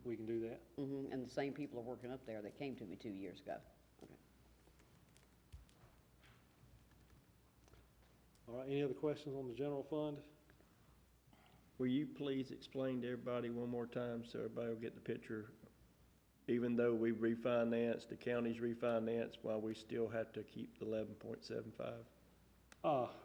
We can do that. And the same people are working up there that came to me 2 years ago. Okay. All right, any other questions on the general fund? Will you please explain to everybody one more time so everybody will get the picture? Even though we refinanced, the county's refinanced, while we still have to keep the 11.75?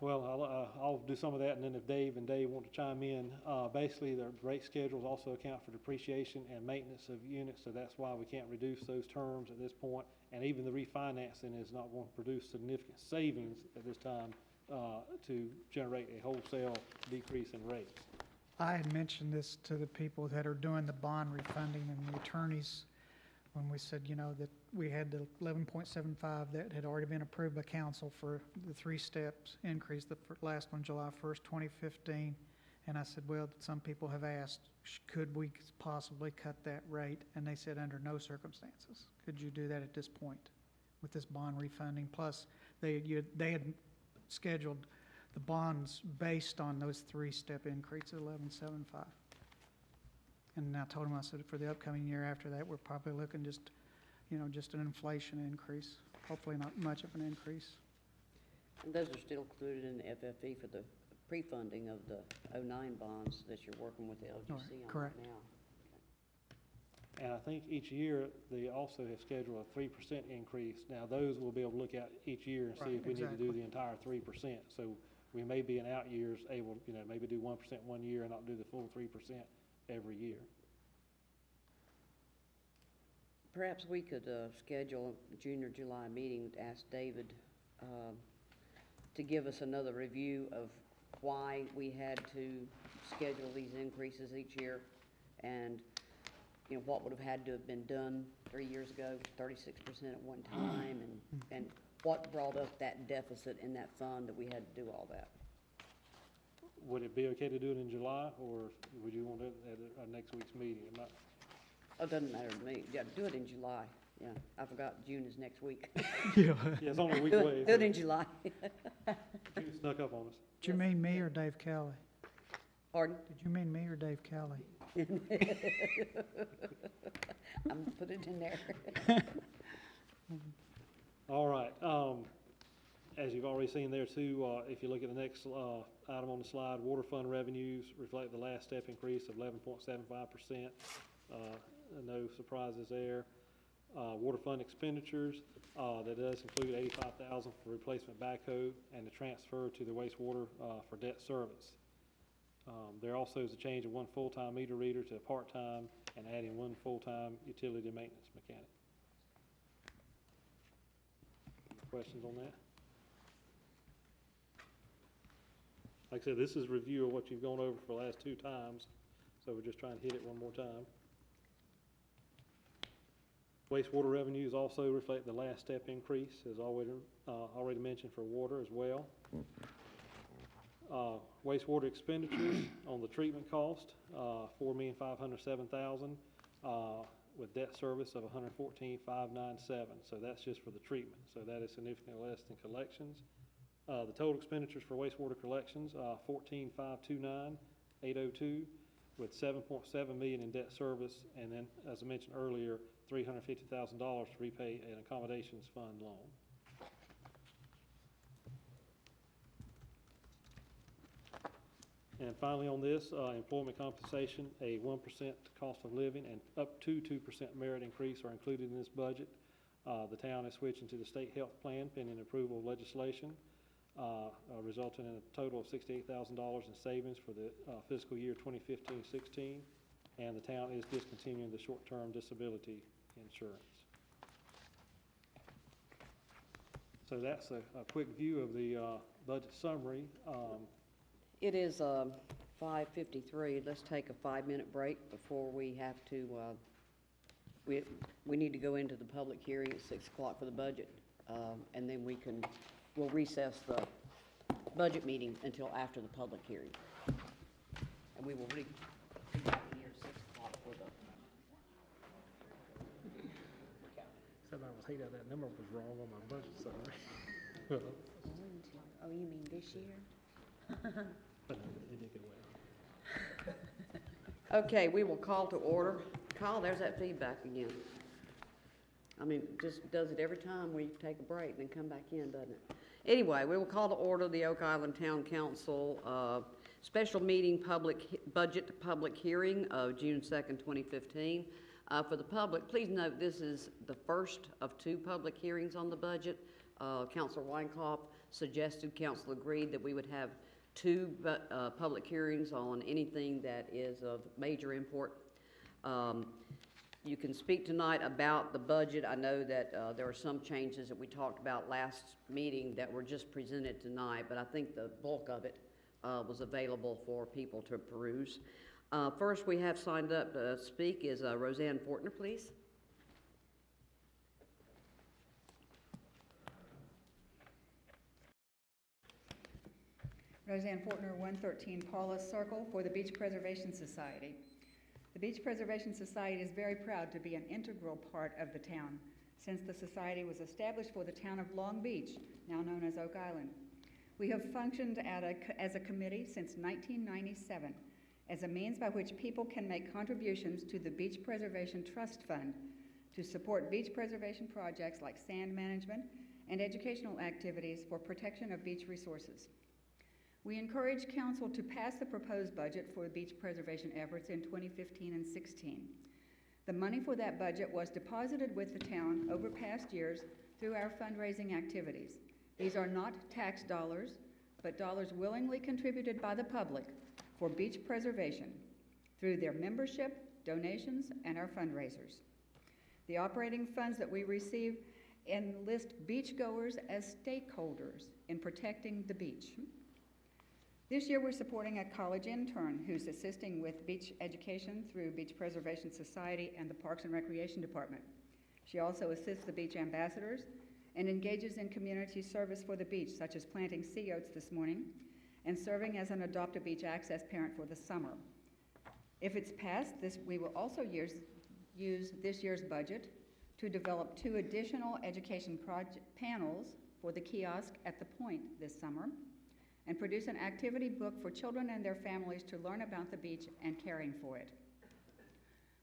Well, I'll do some of that, and then if Dave want to chime in, basically the rate schedules also account for depreciation and maintenance of units, so that's why we can't reduce those terms at this point. And even the refinancing is not going to produce significant savings at this time to generate a wholesale decrease in rates. I had mentioned this to the people that are doing the bond refunding and the attorneys when we said, that we had the 11.75 that had already been approved by council for the 3 steps increase, the last one July 1st, 2015. And I said, well, some people have asked, could we possibly cut that rate? And they said, under no circumstances could you do that at this point with this bond refunding. Plus, they had scheduled the bonds based on those 3-step increases, 11.75. And I told them, I said, for the upcoming year after that, we're probably looking just an inflation increase, hopefully not much of an increase. And those are still included in the FFE for the pre-funding of the 09 bonds that you're working with the LGC on right correct. now. And I think each year, they also have scheduled a 3% increase. Now, those we'll be able to look at each year and see if we need to do the entire 3%. So we may be in out years able, maybe do 1% one year and not do the full 3% every year. Perhaps we could schedule a June or July meeting to ask David to give us another review of why we had to schedule these increases each year, and, you know, what would have had to have been done 3 years ago, 36% at one time, and what brought up that deficit in that fund that we had to do all that. Would it be okay to do it in July, or would you want it at our next week's meeting? Oh, it doesn't matter to me. Yeah, do it in July. Yeah, I forgot June is next week. Yeah, it's only a week away. Do it in July. June snuck up on us. Did you mean me or Dave Kelly? Pardon? Did you mean me or Dave Kelly? I'm gonna put it in there. All right, as you've already seen there too, if you look at the next item on the slide, water fund revenues reflect the last step increase of 11.75%. No surprises there. Water fund expenditures, that does include $85,000 for replacement backhoe and the transfer to the wastewater for debt service. There also is a change of one full-time meter reader to a part-time and adding one full-time utility maintenance mechanic. Any questions on that? Like I said, this is a review of what you've gone over for the last 2 times, so we're just trying to hit it one more time. Wastewater revenues also reflect the last step increase, as already mentioned for water as well. Wastewater expenditures on the treatment cost, $4,507,000, with debt service of $114,597. So that's just for the treatment. So that is significantly less than collections. The total expenditures for wastewater collections, $14,529,802, with $7.7 million in debt service, and then, as I mentioned earlier, $350,000 to repay an accommodations fund loan. And finally on this, employment compensation, a 1% cost of living and up to 2% merit increase are included in this budget. The town is switching to the state health plan pending approval of legislation, resulting in a total of $68,000 in savings for the fiscal year 2015-16, and the town is discontinuing the short-term disability insurance. So that's a quick view of the budget summary. It is 5:53. Let's take a 5-minute break before we have to, we need to go into the public hearing at 6 o'clock for the budget. And then we'll recess the budget meeting until after the public hearing. And we will be back here at 6 o'clock for the. Said I was hating that number was wrong on my budget summary. Oh, you mean this year? But it did go well. Okay, we will call to order. Kyle, there's that feedback again. I mean, just does it every time we take a break and then come back in, doesn't it? Anyway, we will call to order the Oak Island Town Council special meeting budget public hearing of June 2nd, 2015. For the public, please note this is the first of 2 public hearings on the budget. Councilor Weinkauf suggested, council agreed that we would have 2 public hearings on anything that is of major import. You can speak tonight about the budget. I know that there are some changes that we talked about last meeting that were just presented tonight, but I think the bulk of it was available for people to peruse. First, we have signed up to speak is Roseanne Fortner, please. Roseanne Fortner, 113 Paulus Circle, for the Beach Preservation Society. The Beach Preservation Society is very proud to be an integral part of the town, since the society was established for the town of Long Beach, now known as Oak Island. We have functioned as a committee since 1997, as a means by which people can make contributions to the Beach Preservation Trust Fund to support beach preservation projects like sand management and educational activities for protection of beach resources. We encourage Council to pass the proposed budget for beach preservation efforts in 2015 and 16. The money for that budget was deposited with the town over past years through our fundraising activities. These are not tax dollars, but dollars willingly contributed by the public for beach preservation through their membership, donations, and our fundraisers. The operating funds that we receive enlist beachgoers as stakeholders in protecting the beach. This year, we're supporting a college intern who's assisting with beach education through Beach Preservation Society and the Parks and Recreation Department. She also assists the beach ambassadors and engages in community service for the beach, such as planting sea oats this morning and serving as an Adopt a Beach Access parent for the summer. If it's passed, we will also use this year's budget to develop 2 additional education panels for the kiosk at the Point this summer and produce an activity book for children and their families to learn about the beach and caring for it.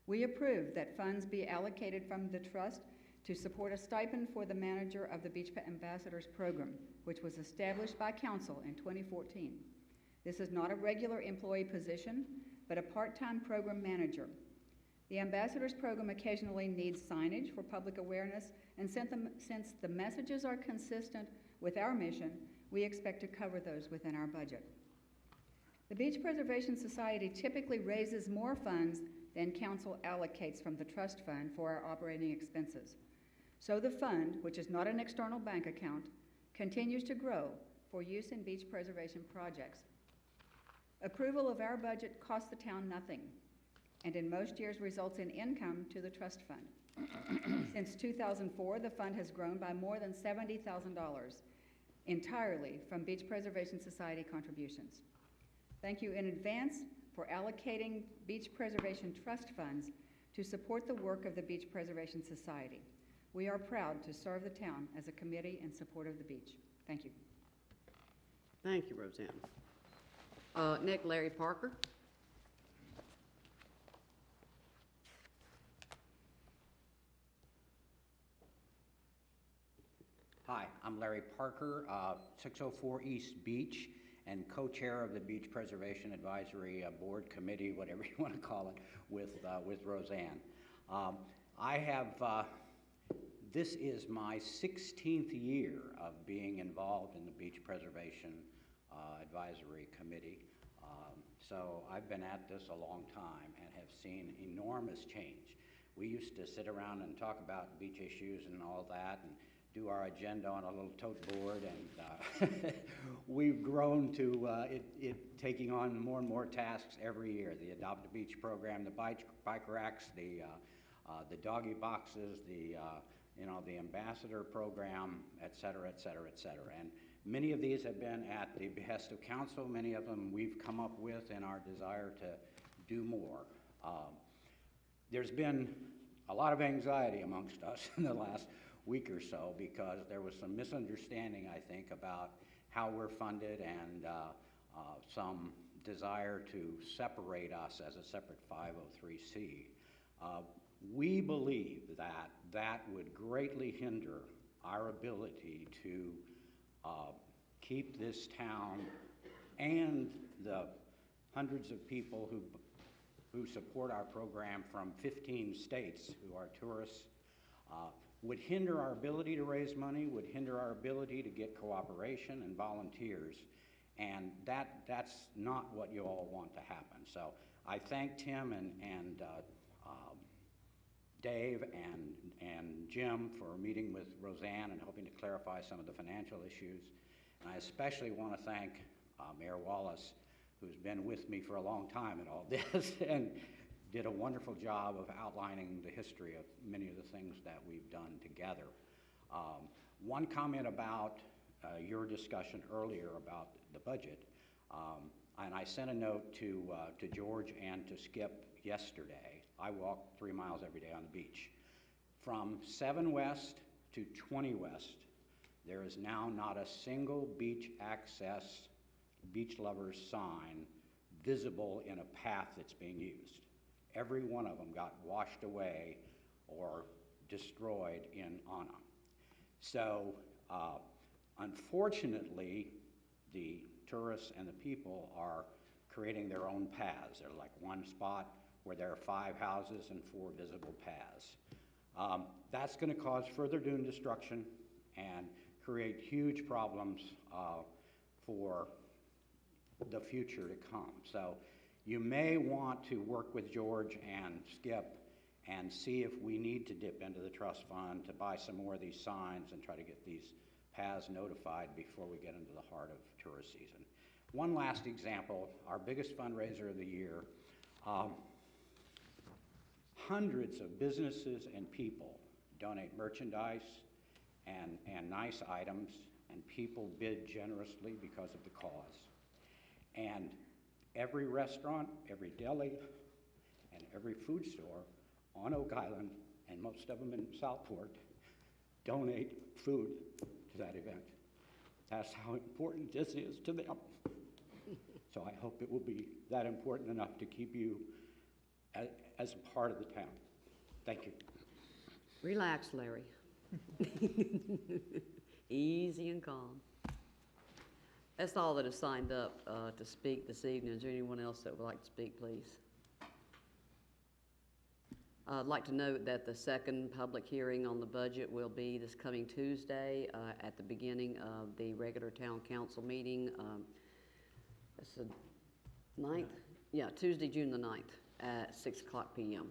We approve that funds be allocated from the trust to support a stipend for the manager of the Beach Ambassadors Program, which was established by council in 2014. This is not a regular employee position, but a part-time program manager. The Ambassadors Program occasionally needs signage for public awareness, and since the messages are consistent with our mission, we expect to cover those within our budget. The Beach Preservation Society typically raises more funds than council allocates from the trust fund for our operating expenses. So the fund, which is not an external bank account, continues to grow for use in beach preservation projects. Approval of our budget costs the town nothing, and in most years results in income to the trust fund. Since 2004, the fund has grown by more than $70,000, entirely from Beach Preservation Society contributions. Thank you in advance for allocating Beach Preservation Trust funds to support the work of the Beach Preservation Society. We are proud to serve the town as a committee in support of the beach. Thank you. Thank you, Roseanne. Nick, Larry Parker. Hi, I'm Larry Parker, 604 East Beach, and co-chair of the Beach Preservation Advisory Board Committee, whatever you want to call it, with Roseanne. This is my 16th year of being involved in the Beach Preservation Advisory Committee. So I've been at this a long time and have seen enormous change. We used to sit around and talk about beach issues and all that and do our agenda on a little tote board, and we've grown to it taking on more and more tasks every year. The Adopt a Beach program, the bike racks, the doggy boxes, the ambassador program, et cetera, et cetera, et cetera. And many of these have been at the behest of council. Many of them we've come up with in our desire to do more. There's been a lot of anxiety amongst us in the last week or so because there was some misunderstanding, I think, about how we're funded and some desire to separate us as a separate 503C. We believe that that would greatly hinder our ability to keep this town and the hundreds of people who support our program from 15 states who are tourists, would hinder our ability to raise money, would hinder our ability to get cooperation and volunteers, and that's not what you all want to happen. So I thank Tim and Dave and Jim for meeting with Roseanne and hoping to clarify some of the financial issues. And I especially want to thank Mayor Wallace, who's been with me for a long time in all this and did a wonderful job of outlining the history of many of the things that we've done together. One comment about your discussion earlier about the budget, and I sent a note to George and to Skip yesterday. I walk 3 miles every day on the beach. From 7 West to 20 West, there is now not a single beach access, beach lovers sign visible in a path that's being used. Every one of them got washed away or destroyed in Anna. So unfortunately, the tourists and the people are creating their own paths. They're like one spot where there are 5 houses and 4 visible paths. That's going to cause further dune destruction and create huge problems for the future to come. So you may want to work with George and Skip and see if we need to dip into the trust fund to buy some more of these signs and try to get these paths notified before we get into the heart of tourist season. One last example, our biggest fundraiser of the year, hundreds of businesses and people donate merchandise and nice items, and people bid generously because of the cause. And every restaurant, every deli, and every food store on Oak Island, and most of them in Southport, donate food to that event. That's how important this is to them. So I hope it will be that important enough to keep you as a part of the town. Thank you. Relax, Larry. Easy and calm. That's all that is signed up to speak this evening. Is there anyone else that would like to speak, please? I'd like to note that the second public hearing on the budget will be this coming Tuesday at the beginning of the regular town council meeting. It's the 9th? Yeah, Tuesday, June the 9th at 6 o'clock p.m.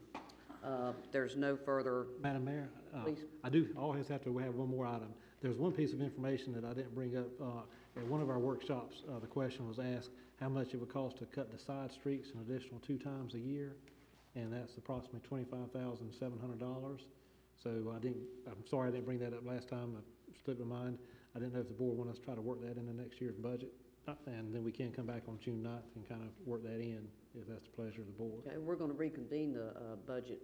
There's no further... Madam Mayor, Please. I do always have to have one more item. There's one piece of information that I didn't bring up. At one of our workshops, the question was asked how much it would cost to cut the side streets an additional 2 times a year, and that's approximately $25,700. So I'm sorry I didn't bring that up last time. It slipped my mind. I didn't know if the board wanted us to try to work that into next year's budget. And then we can come back on June 9th and kind of work that in, if that's the pleasure of the board. Okay, we're going to reconvene the budget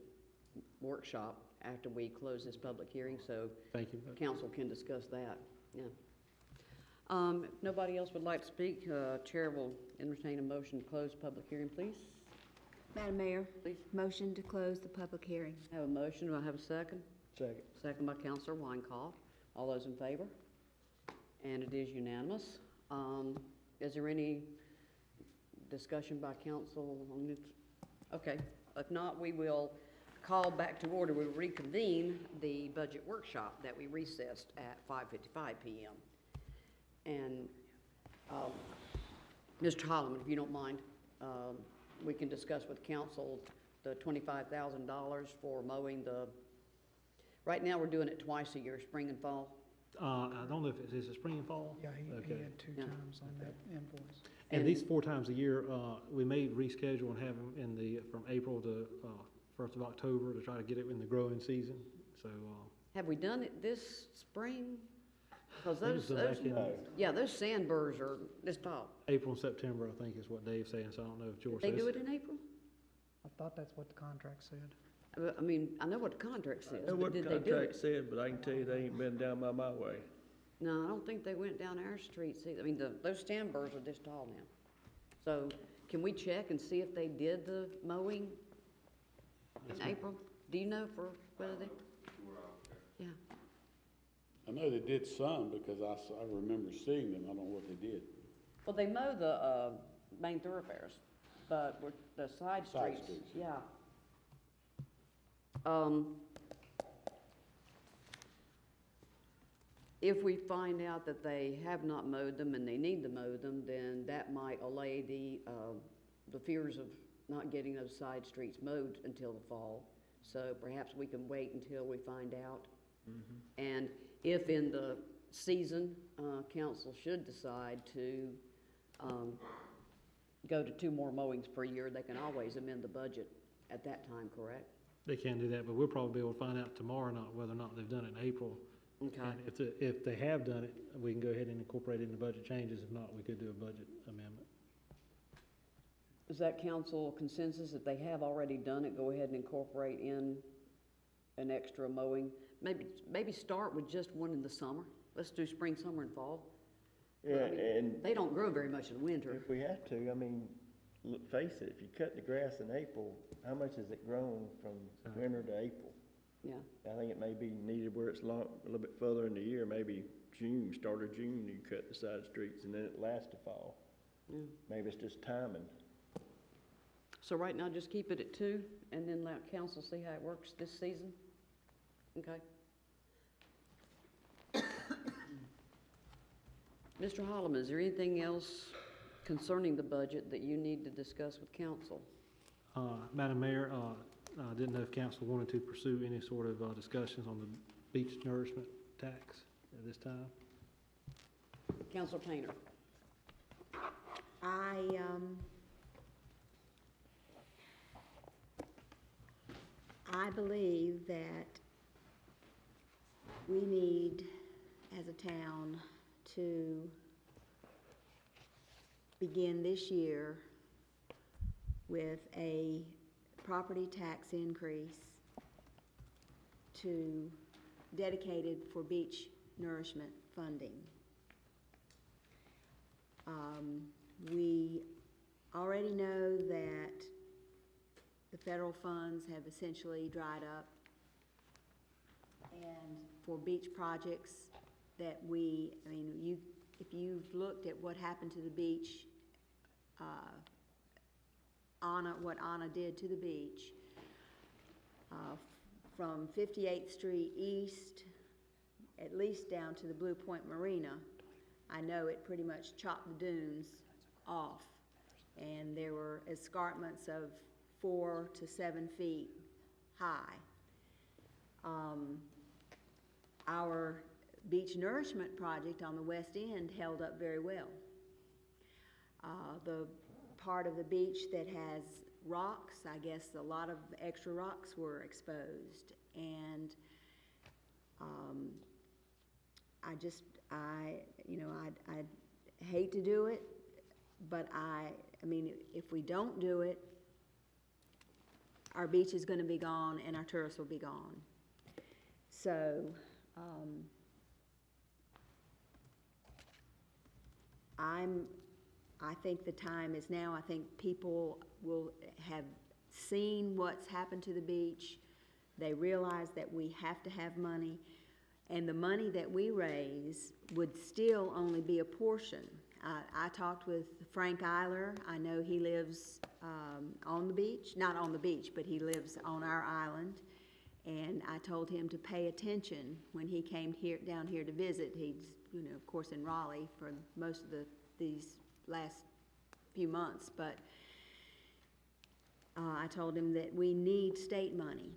workshop after we close this public hearing, so Thank you. council can discuss that. Yeah. If nobody else would like to speak, Chair will entertain a motion to close public hearing, please. Madam Mayor, Please. motion to close the public hearing. I have a motion. Do I have a second? Second. Second by Councilor Weinkauf. All those in favor? And it is unanimous. Is there any discussion by council on this? Okay, if not, we will call back to order. We'll reconvene the budget workshop that we recessed at 5:55 p.m. And Mr. Holloman, if you don't mind, we can discuss with council the $25,000 for mowing the, right now we're doing it twice a year, spring and fall. I don't know if is it spring and fall? Yeah, he Okay. had 2 Yeah. times on that invoice. And these 4 times a year, we may reschedule and have them in from April to 1st of October to try to get it in the growing season. So, Have we done it this spring? Because I think those, it's back in yeah, those sandburrs are this tall. April and September, I think is what Dave's saying, so I don't know if George They says. do it in April? I thought that's what the contract said. I mean, I know what the contract I says, know but what the did they do contract it? said, but I can tell you they ain't been down by my way. No, I don't think they went down our streets either. I mean, those sandburrs are this tall now. So can we check and see if they did the mowing in April? Do you know for whether they? Yeah. I know they did some because I remember seeing them. I don't know what they did. Well, they mow the main thoroughfares, but the side Side streets, streets. yeah. If we find out that they have not mowed them and they need to mow them, then that might allay the fears of not getting those side streets mowed until the fall. So perhaps we can wait until we find out. And if in the season, council should decide to go to 2 more mowings per year, they can always amend the budget at that time, correct? They can do that, but we'll probably be able to find out tomorrow not whether or not they've done it in April. Okay. And if they have done it, we can go ahead and incorporate it in the budget changes. If not, we could do a budget amendment. Is that council consensus that they have already done it? Go ahead and incorporate in an extra mowing? Maybe start with just one in the summer. Let's do spring, summer, and fall. Yeah, I mean, and they don't grow very much in the winter. if we have to, I mean, face it, if you cut the grass in April, how much has it grown from winter to April? Yeah. I think it may be needed where it's a little bit further in the year, maybe June, start of June, you cut the side streets, and then it lasts to fall. Yeah. Maybe it's just timing. So right now, just keep it at 2, and then let council see how it works this season? Okay. Mr. Holloman, is there anything else concerning the budget that you need to discuss with council? Madam Mayor, Didn't know if council wanted to pursue any sort of discussions on the beach nourishment tax at this time. Counselor Painter? I believe that we need, as a town, to begin this year with a property tax increase dedicated for beach nourishment funding. We already know that the federal funds have essentially dried up, and for beach projects that if you've looked at what happened to the beach, what Anna did to the beach, from 58th Street East, at least down to the Blue Point Marina, I know it pretty much chopped the dunes off, and there were escarpments of 4 to 7 feet high. Our beach nourishment project on the west end held up very well. The part of the beach that has rocks, I guess a lot of extra rocks were exposed, and I hate to do it, but if we don't do it, our beach is going to be gone and our tourists will be gone. So I think the time is now. I think people will have seen what's happened to the beach. They realize that we have to have money, and the money that we raise would still only be a portion. I talked with Frank Eiler. I know he lives on the beach, not on the beach, but he lives on our island. And I told him to pay attention when he came down here to visit. He's, of course, in Raleigh for most of these last few months. But I told him that we need state money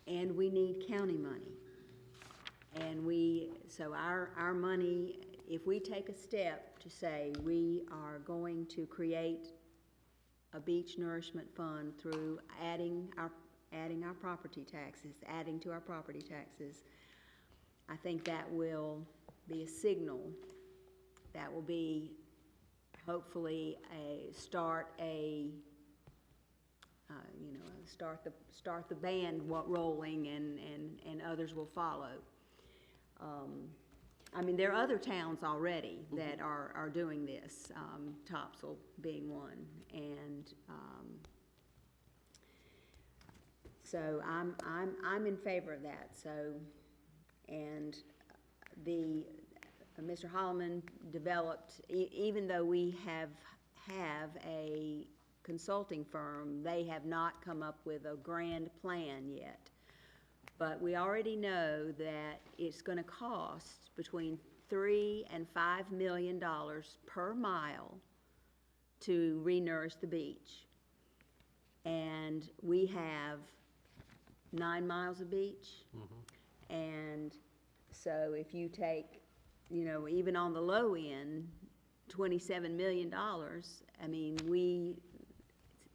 and we need county money. And so our money, if we take a step to say we are going to create a beach nourishment fund through adding our property taxes, adding to our property taxes, I think that will be a signal. That will be hopefully start the band rolling, and others will follow. There are other towns already that are doing this, Topsail being one, and so I'm in favor of that. So, and Mr. Holloman developed, even though we have a consulting firm, they have not come up with a grand plan yet. But we already know that it's going to cost between $3 and $5 million per mile to re-nourish the beach. And we have 9 miles of beach. Mm-hmm. And so if you take, even on the low end, $27 million,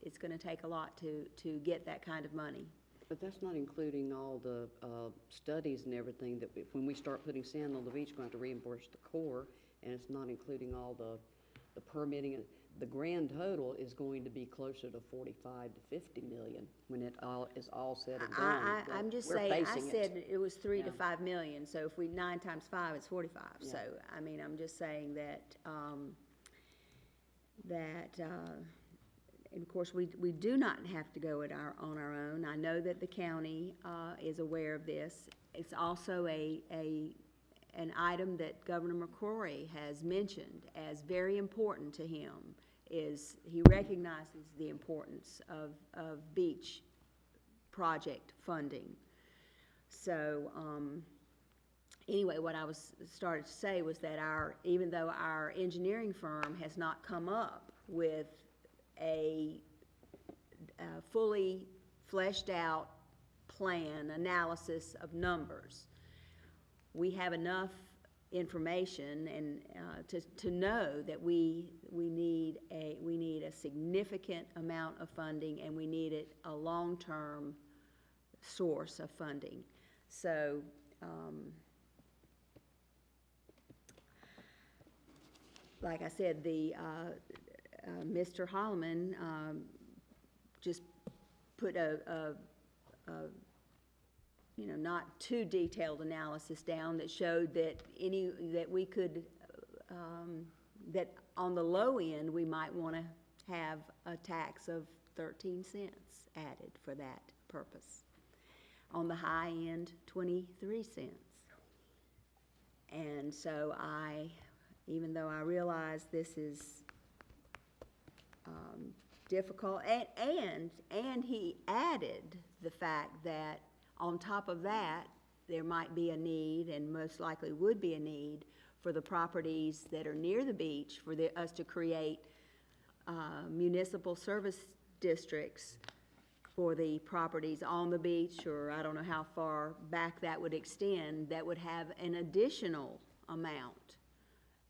it's going to take a lot to get that kind of money. But that's not including all the studies and everything that when we start putting sand on the beach, we're going to have to reimburse the Corps, and it's not including all the permitting. The grand total is going to be closer to 45 to 50 million when it is all said and done. I'm just saying, I said it was 3 to 5 million, so if we 9 times 5, it's 45. Yeah. So, I'm just saying that, and of course, we do not have to go on our own. I know that the county is aware of this. It's also an item that Governor McCrory has mentioned as very important to him. Is he recognizes the importance of beach project funding. So anyway, what I started to say was that even though our engineering firm has not come up with a fully fleshed out plan, analysis of numbers. We have enough information and to know that we need a significant amount of funding, and we need it a long-term source of funding. So like I said, Mr. Holloman just put a not too detailed analysis down that showed that we could, that on the low end, we might want to have a tax of 13 cents added for that purpose. On the high end, 23 cents. And so even though I realize this is difficult, and he added the fact that on top of that, there might be a need, and most likely would be a need, for the properties that are near the beach for us to create municipal service districts for the properties on the beach, or I don't know how far back that would extend, that would have an additional amount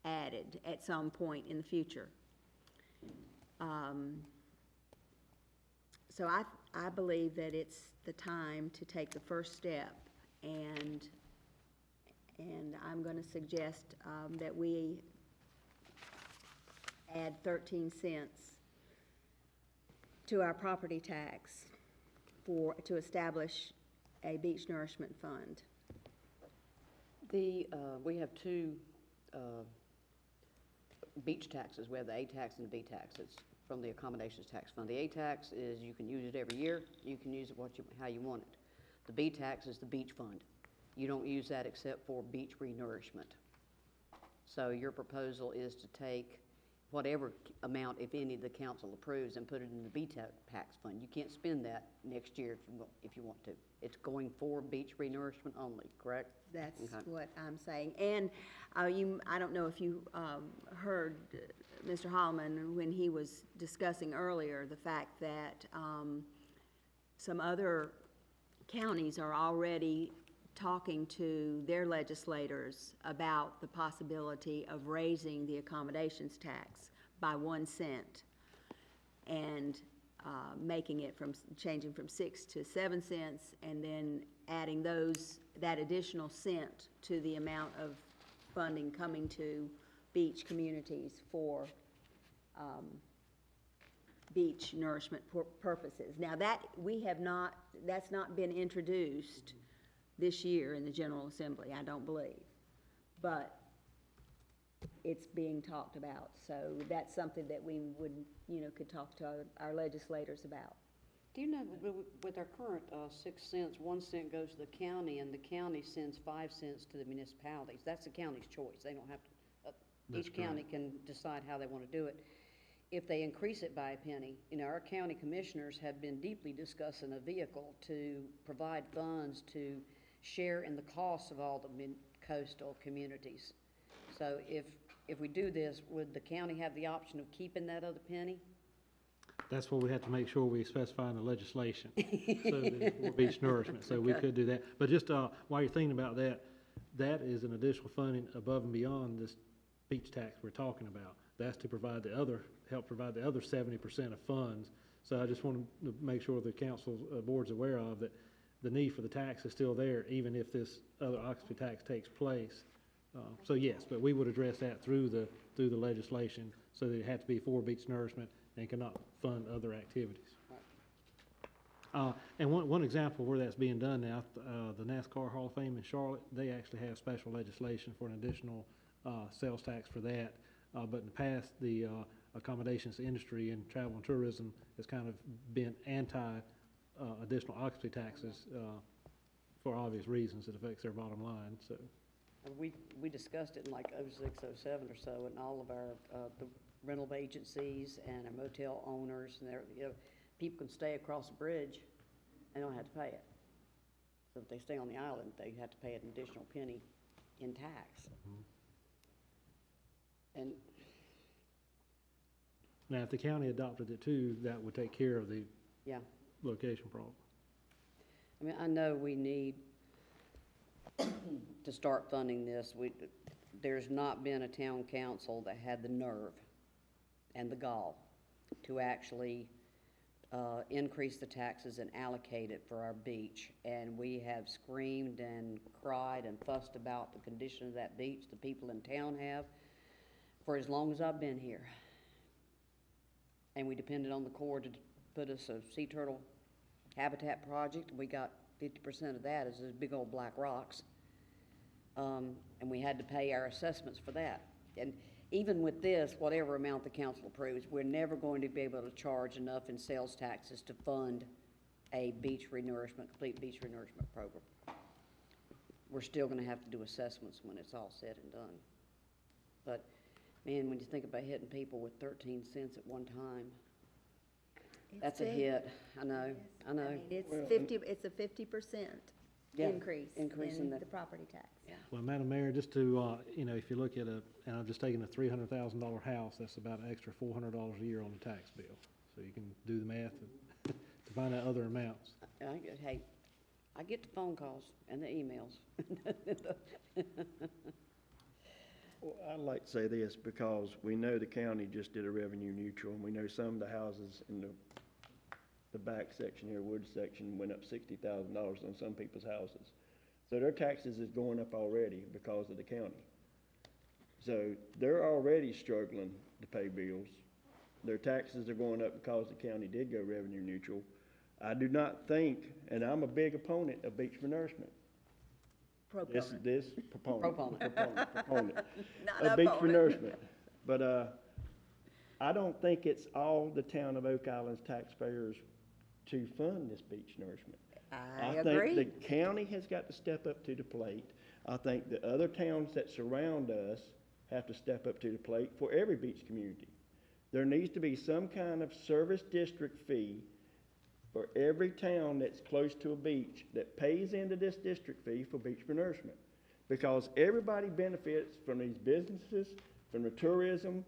added at some point in the future. So I believe that it's the time to take the first step, and I'm going to suggest that we add 13 cents to our property tax to establish a beach nourishment fund. We have two beach taxes. We have the A tax and the B tax. It's from the accommodations tax fund. The A tax is you can use it every year. You can use it how you want it. The B tax is the beach fund. You don't use that except for beach renourishment. So your proposal is to take whatever amount, if any, the council approves and put it in the B tax fund. You can't spend that next year if you want to. It's going for beach renourishment only, correct? That's okay. What I'm saying. And I don't know if you heard Mr. Holloman when he was discussing earlier the fact that some other counties are already talking to their legislators about the possibility of raising the accommodations tax by 1 cent and making it changing from 6 to 7 cents, and then adding that additional cent to the amount of funding coming to beach communities for beach nourishment purposes. Now that's not been introduced this year in the General Assembly, I don't believe, but it's being talked about. So that's something that we would, could talk to our legislators about. Do you know, with our current 6 cents, 1 cent goes to the county, and the county sends 5 cents to the municipalities. That's the county's choice. They don't have to, each county can decide how they want to do it. If they increase it by a penny, our county commissioners have been deeply discussing a vehicle to provide funds to share in the costs of all the coastal communities. So if we do this, would the county have the option of keeping that other penny? That's what we have to make sure we specify in the legislation, so that for beach nourishment, so we could do that. But just while you're thinking about that, that is an additional funding above and beyond this beach tax we're talking about. That's to help provide the other 70% of funds. So I just want to make sure the council board's aware of that the need for the tax is still there, even if this other occupancy tax takes place. So yes, but we would address that through the legislation, so that it had to be for beach nourishment and cannot fund other activities. And one example where that's being done now, the NASCAR Hall of Fame in Charlotte, they actually have special legislation for an additional sales tax for that. But in the past, the accommodations industry and travel and tourism has kind of been anti-additional occupancy taxes for obvious reasons. It affects their bottom line. So we discussed it in like 06, 07 or so, and all of our the rental agencies and our motel owners, and people can stay across the bridge and don't have to pay it. So if they stay on the island, they have to pay an additional penny in tax. And now, if the county adopted it too, that would take care of the location problem. I mean, I know we need to start funding this. There's not been a town council that had the nerve and the gall to actually increase the taxes and allocate it for our beach. And we have screamed and cried and fussed about the condition of that beach, the people in town have, for as long as I've been here. And we depended on the Corps to put us a sea turtle habitat project. We got 50% of that as those big old black rocks. And we had to pay our assessments for that. And even with this, whatever amount the council approves, we're never going to be able to charge enough in sales taxes to fund a beach renourishment, complete beach renourishment program. We're still gonna have to do assessments when it's all said and done. But, man, when you think about hitting people with 13 cents at one time, that's a hit. I know. I mean, it's a 50% Yeah, increase increase in in the property tax. Yeah. Well, Madam Mayor, just to, if you look at and I'm just taking a $300,000 house, that's about an extra $400 a year on the tax bill. So you can do the math to find out other amounts. Hey, I get the phone calls and the emails. Well, I'd like to say this, because we know the county just did a revenue neutral, and we know some of the houses in the back section here, wood section, went up $60,000 on some people's houses. So their taxes is going up already because of the county. So they're already struggling to pay bills. Their taxes are going up because the county did go revenue neutral. I do not think, and I'm a big opponent of beach renourishment. Proponent. This proponent. Proponent Not of beach opponent. renourishment. But, I don't think it's all the town of Oak Island's taxpayers to fund this beach nourishment. I think agree. the county has got to step up to the plate. I think the other towns that surround us have to step up to the plate for every beach community. There needs to be some kind of service district fee for every town that's close to a beach that pays into this district fee for beach renourishment. Because everybody benefits from these businesses, from the tourism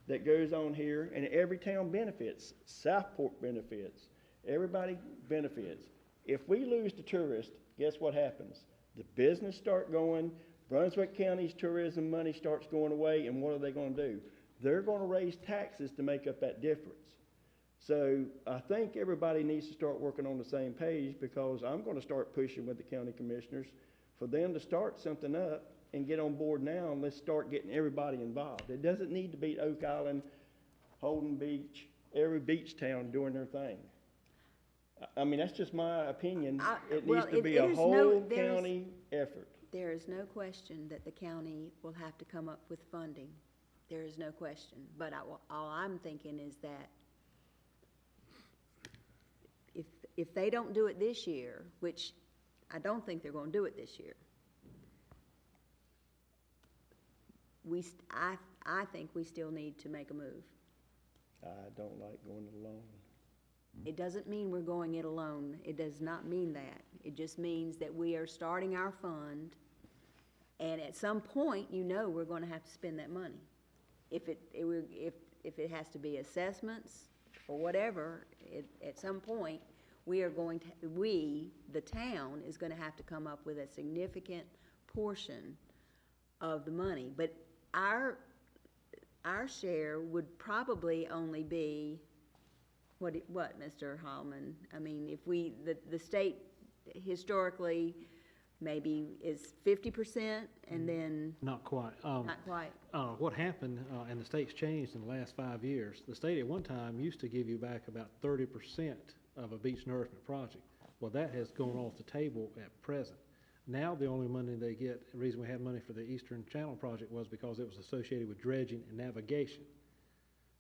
that goes on here, and every town benefits. Southport benefits. Everybody benefits. If we lose the tourists, guess what happens? The business start going, Brunswick County's tourism money starts going away, and what are they gonna do? They're gonna raise taxes to make up that difference. So I think everybody needs to start working on the same page, because I'm gonna start pushing with the county commissioners for them to start something up and get on board now, and let's start getting everybody involved. It doesn't need to be Oak Island, Holden Beach, every beach town doing their thing. I mean, that's just my opinion. It needs to be a whole county effort. There is no question that the county will have to come up with funding. There is no question. But all I'm thinking is that if they don't do it this year, which I don't think they're gonna do it this year, I think we still need to make a move. I don't like going it alone. It doesn't mean we're going it alone. It does not mean that. It just means that we are starting our fund, and at some point, we're gonna have to spend that money. If it has to be assessments or whatever, at some point, the town is gonna have to come up with a significant portion of the money. But our share would probably only be, what, Mr. Hallman? I mean, if the state historically maybe is 50%, and then. Not quite. Not quite. What happened, and the state's changed in the last 5 years, the state at one time used to give you back about 30% of a beach nourishment project. Well, that has gone off the table at present. Now the only money they get, the reason we had money for the Eastern Channel project was because it was associated with dredging and navigation.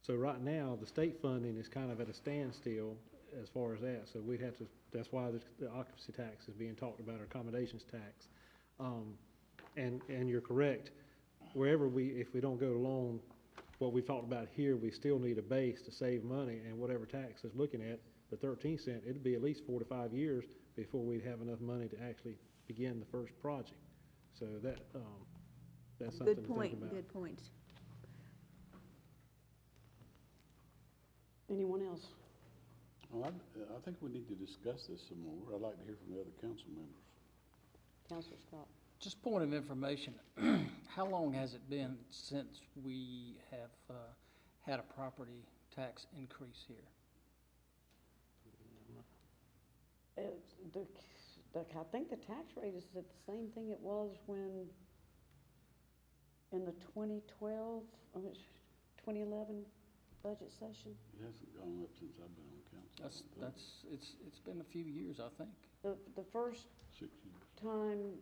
So right now, the state funding is kind of at a standstill as far as that. So we'd have to, that's why the occupancy tax is being talked about, or accommodations tax. And you're correct, if we don't go along what we've talked about here, we still need a base to save money, and whatever tax is looking at, the 13 cent, it'd be at least 4 to 5 years before we'd have enough money to actually begin the first project. So that's something to think about. Good point. Anyone else? Well, I think we need to discuss this some more. I'd like to hear from the other council members. Councilor Scott? Just point of information, how long has it been since we have had a property tax increase here? I think the tax rate is at the same thing it was when, in the 2012, 2011 budget session. It hasn't gone up since I've been on council. It's been a few years, I think. The first 6 years. time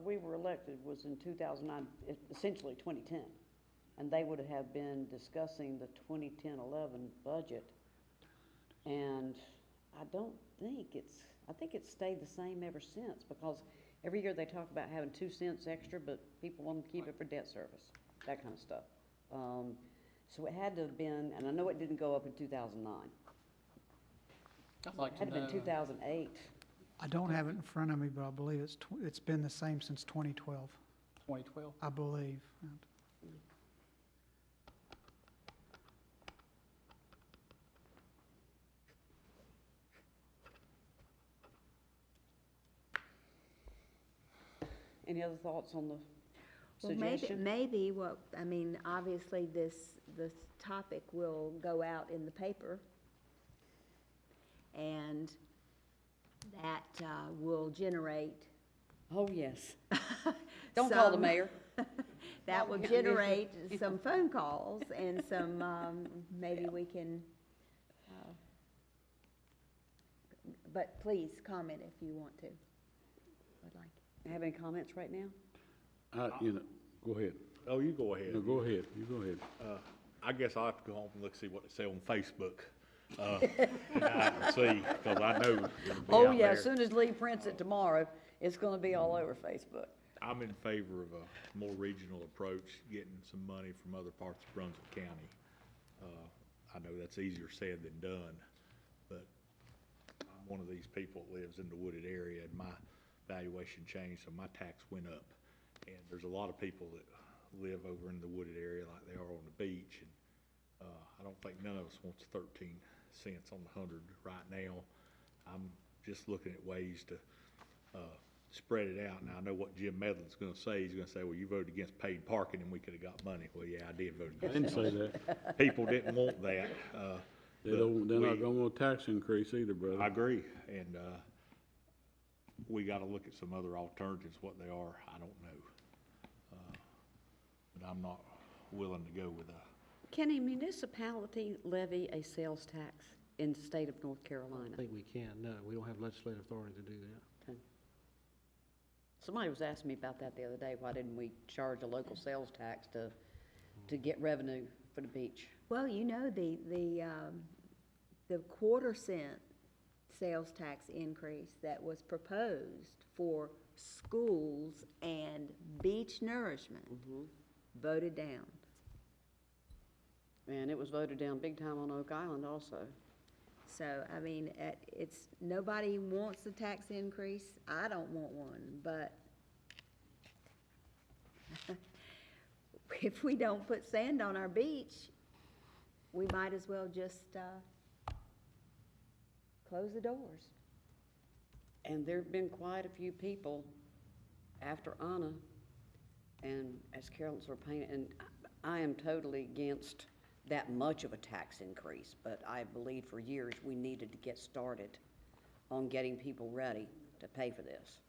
we were elected was in 2009, essentially 2010. And they would have been discussing the 2010-11 budget. And I think it's stayed the same ever since, because every year they talk about having 2 cents extra, but people want to keep it for debt service, that kind of stuff. So it had to have been, and I know it didn't go up in 2009. I'd like It had to to know. have been 2008. I don't have it in front of me, but I believe it's been the same since 2012, 2012? I believe. Any other thoughts on the Well, suggestion? maybe obviously this topic will go out in the paper, and that will generate. Oh, yes. Don't call the some- mayor. That will Yeah. generate some phone calls and some, maybe we can, but please comment if you want to. Would like. Have any comments right now? Go ahead. Oh, you go ahead. No, go ahead. You go ahead. I guess I'll have to go home and look, see what they say on Facebook. And I can see, because I know. it'll be Oh, out yeah, there. as soon as Lee prints it tomorrow, it's gonna be all over Facebook. I'm in favor of a more regional approach, getting some money from other parts of Brunswick County. I know that's easier said than done, but I'm one of these people that lives in the wooded area, and my valuation changed, so my tax went up. And there's a lot of people that live over in the wooded area like they are on the beach, and I don't think none of us wants 13 cents on the 100 right now. I'm just looking at ways to spread it out. Now, I know what Jim Medlin's gonna say. He's gonna say, well, you voted against paid parking and we could've got money. Well, yeah, I did vote I against didn't it. say that. People didn't want that. They're not gonna want a tax increase either, brother. I agree, and we gotta look at some other alternatives. What they are, I don't know. But I'm not willing to go with a. Can a municipality levy a sales tax in the state of North Carolina? I think we can. No, we don't have legislative authority to do that. Okay. Somebody was asking me about that the other day. Why didn't we charge a local sales tax to get revenue for the beach? Well, you know, the 1/4-cent sales tax increase that was proposed for schools and beach nourishment voted down. And it was voted down big time on Oak Island also. So, I mean, nobody wants a tax increase. I don't want one, but if we don't put sand on our beach, we might as well just close the doors. And there've been quite a few people after Anna, and as Carolyn sort of painted, and I am totally against that much of a tax increase, but I believe for years we needed to get started on getting people ready to pay for this.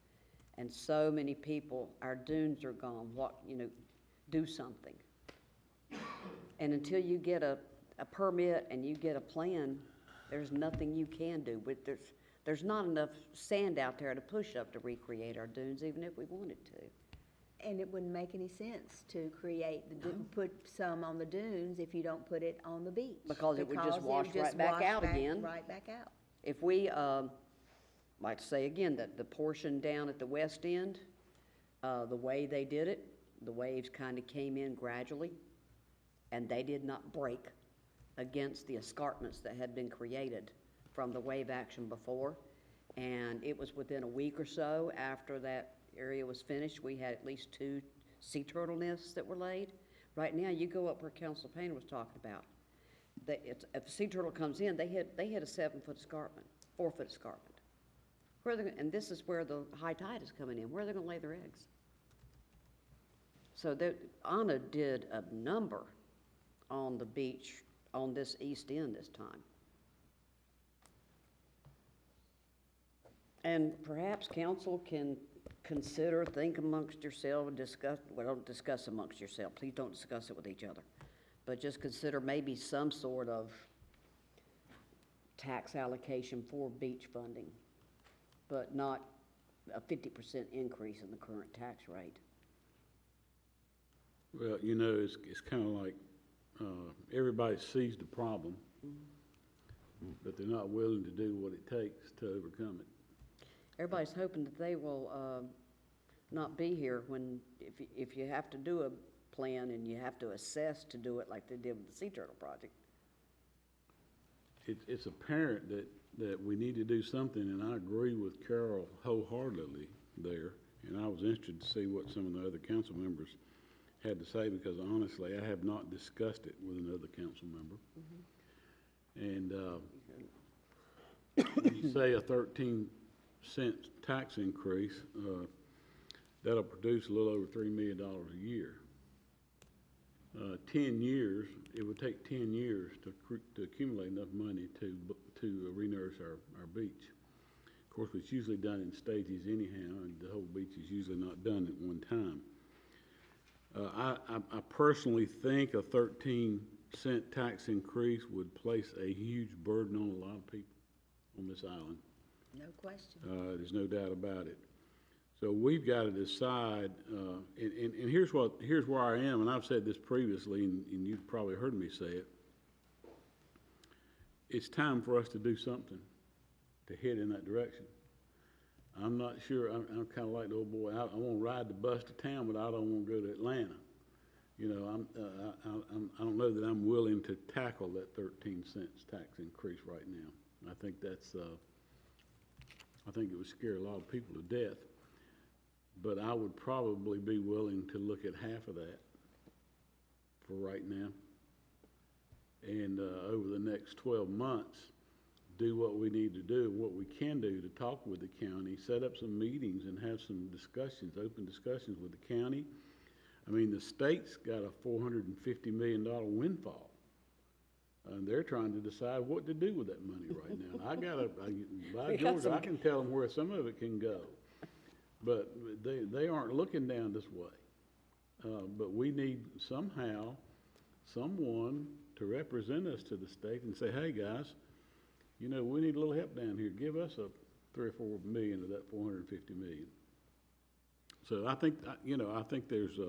And so many people, our dunes are gone, do something. And until you get a permit and you get a plan, there's nothing you can do. But there's not enough sand out there to push up to recreate our dunes, even if we wanted to. And it wouldn't make any sense to put some on the dunes if you don't put it on the beach. Because it would just wash right back out again. Right back out. If we, like to say again, that the portion down at the west end, the way they did it, the waves kind of came in gradually, and they did not break against the escarpments that had been created from the wave action before. And it was within a week or so after that area was finished, we had at least 2 sea turtle nests that were laid. Right now, you go up where Council Payne was talking about. if a sea turtle comes in, they hit a 7-foot escarpment, 4-foot escarpment. And this is where the high tide is coming in. Where are they gonna lay their eggs? So Anna did a number on the beach on this east end this time. And perhaps council can consider, think amongst yourself and discuss, well, don't discuss amongst yourself. Please don't discuss it with each other. But just consider maybe some sort of tax allocation for beach funding, but not a 50% increase in the current tax rate. Well, you know, it's kind of like everybody sees the problem, but they're not willing to do what it takes to overcome it. Everybody's hoping that they will not be here when, if you have to do a plan and you have to assess to do it like they did with the Sea Turtle Project. It's apparent that we need to do something, and I agree with Carol wholeheartedly there. And I was interested to see what some of the other council members had to say, because honestly, I have not discussed it with another council member. And when you say a 13-cent tax increase, that'll produce a little over $3 million a year. 10 years, it would take 10 years to accumulate enough money to renourish our beach. Of course, it's usually done in stages anyhow, and the whole beach is usually not done at one time. I personally think a 13-cent tax increase would place a huge burden on a lot of people on this island. No question. There's no doubt about it. So we've got to decide, and here's where I am, and I've said this previously, and you've probably heard me say it. It's time for us to do something to head in that direction. I'm not sure. I'm kind of like the old boy. I want to ride the bus to town, but I don't want to go to Atlanta. You know, I don't know that I'm willing to tackle that 13 cents tax increase right now. I think that's. I think it would scare a lot of people to death. But I would probably be willing to look at half of that for right now. And over the next 12 months, do what we need to do, what we can do to talk with the county, set up some meetings and have some discussions, open discussions with the county. I mean, the state's got a $450 million windfall. And they're trying to decide what to do with that money right now. By George, I can tell them where some of it can go. But they aren't looking down this way. But we need somehow someone to represent us to the state and say, hey guys, you know, we need a little help down here. Give us a 3 or 4 million of that 450 million. So I think, you know, I think there's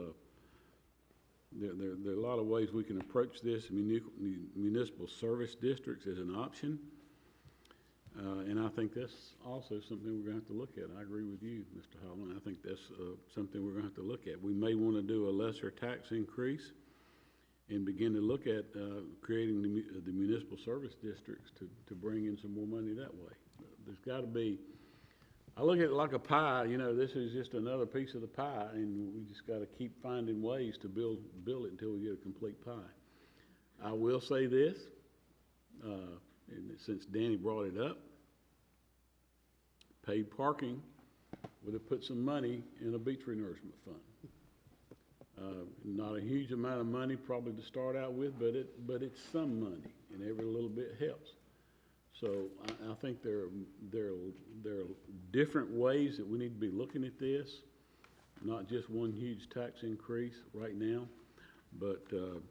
there are a lot of ways we can approach this. Municipal service districts is an option. And I think that's also something we're going to have to look at. I agree with you, Mr. Holland. I think that's something we're going to have to look at. We may want to do a lesser tax increase and begin to look at creating the municipal service districts to bring in some more money that way. There's got to be, I look at it like a pie. You know, this is just another piece of the pie, and we just got to keep finding ways to build it until we get a complete pie. I will say this, and since Danny brought it up, paid parking would have put some money in a beach renourishment fund. Not a huge amount of money probably to start out with, but it's some money, and every little bit helps. So I think there are different ways that we need to be looking at this, not just one huge tax increase right now, but to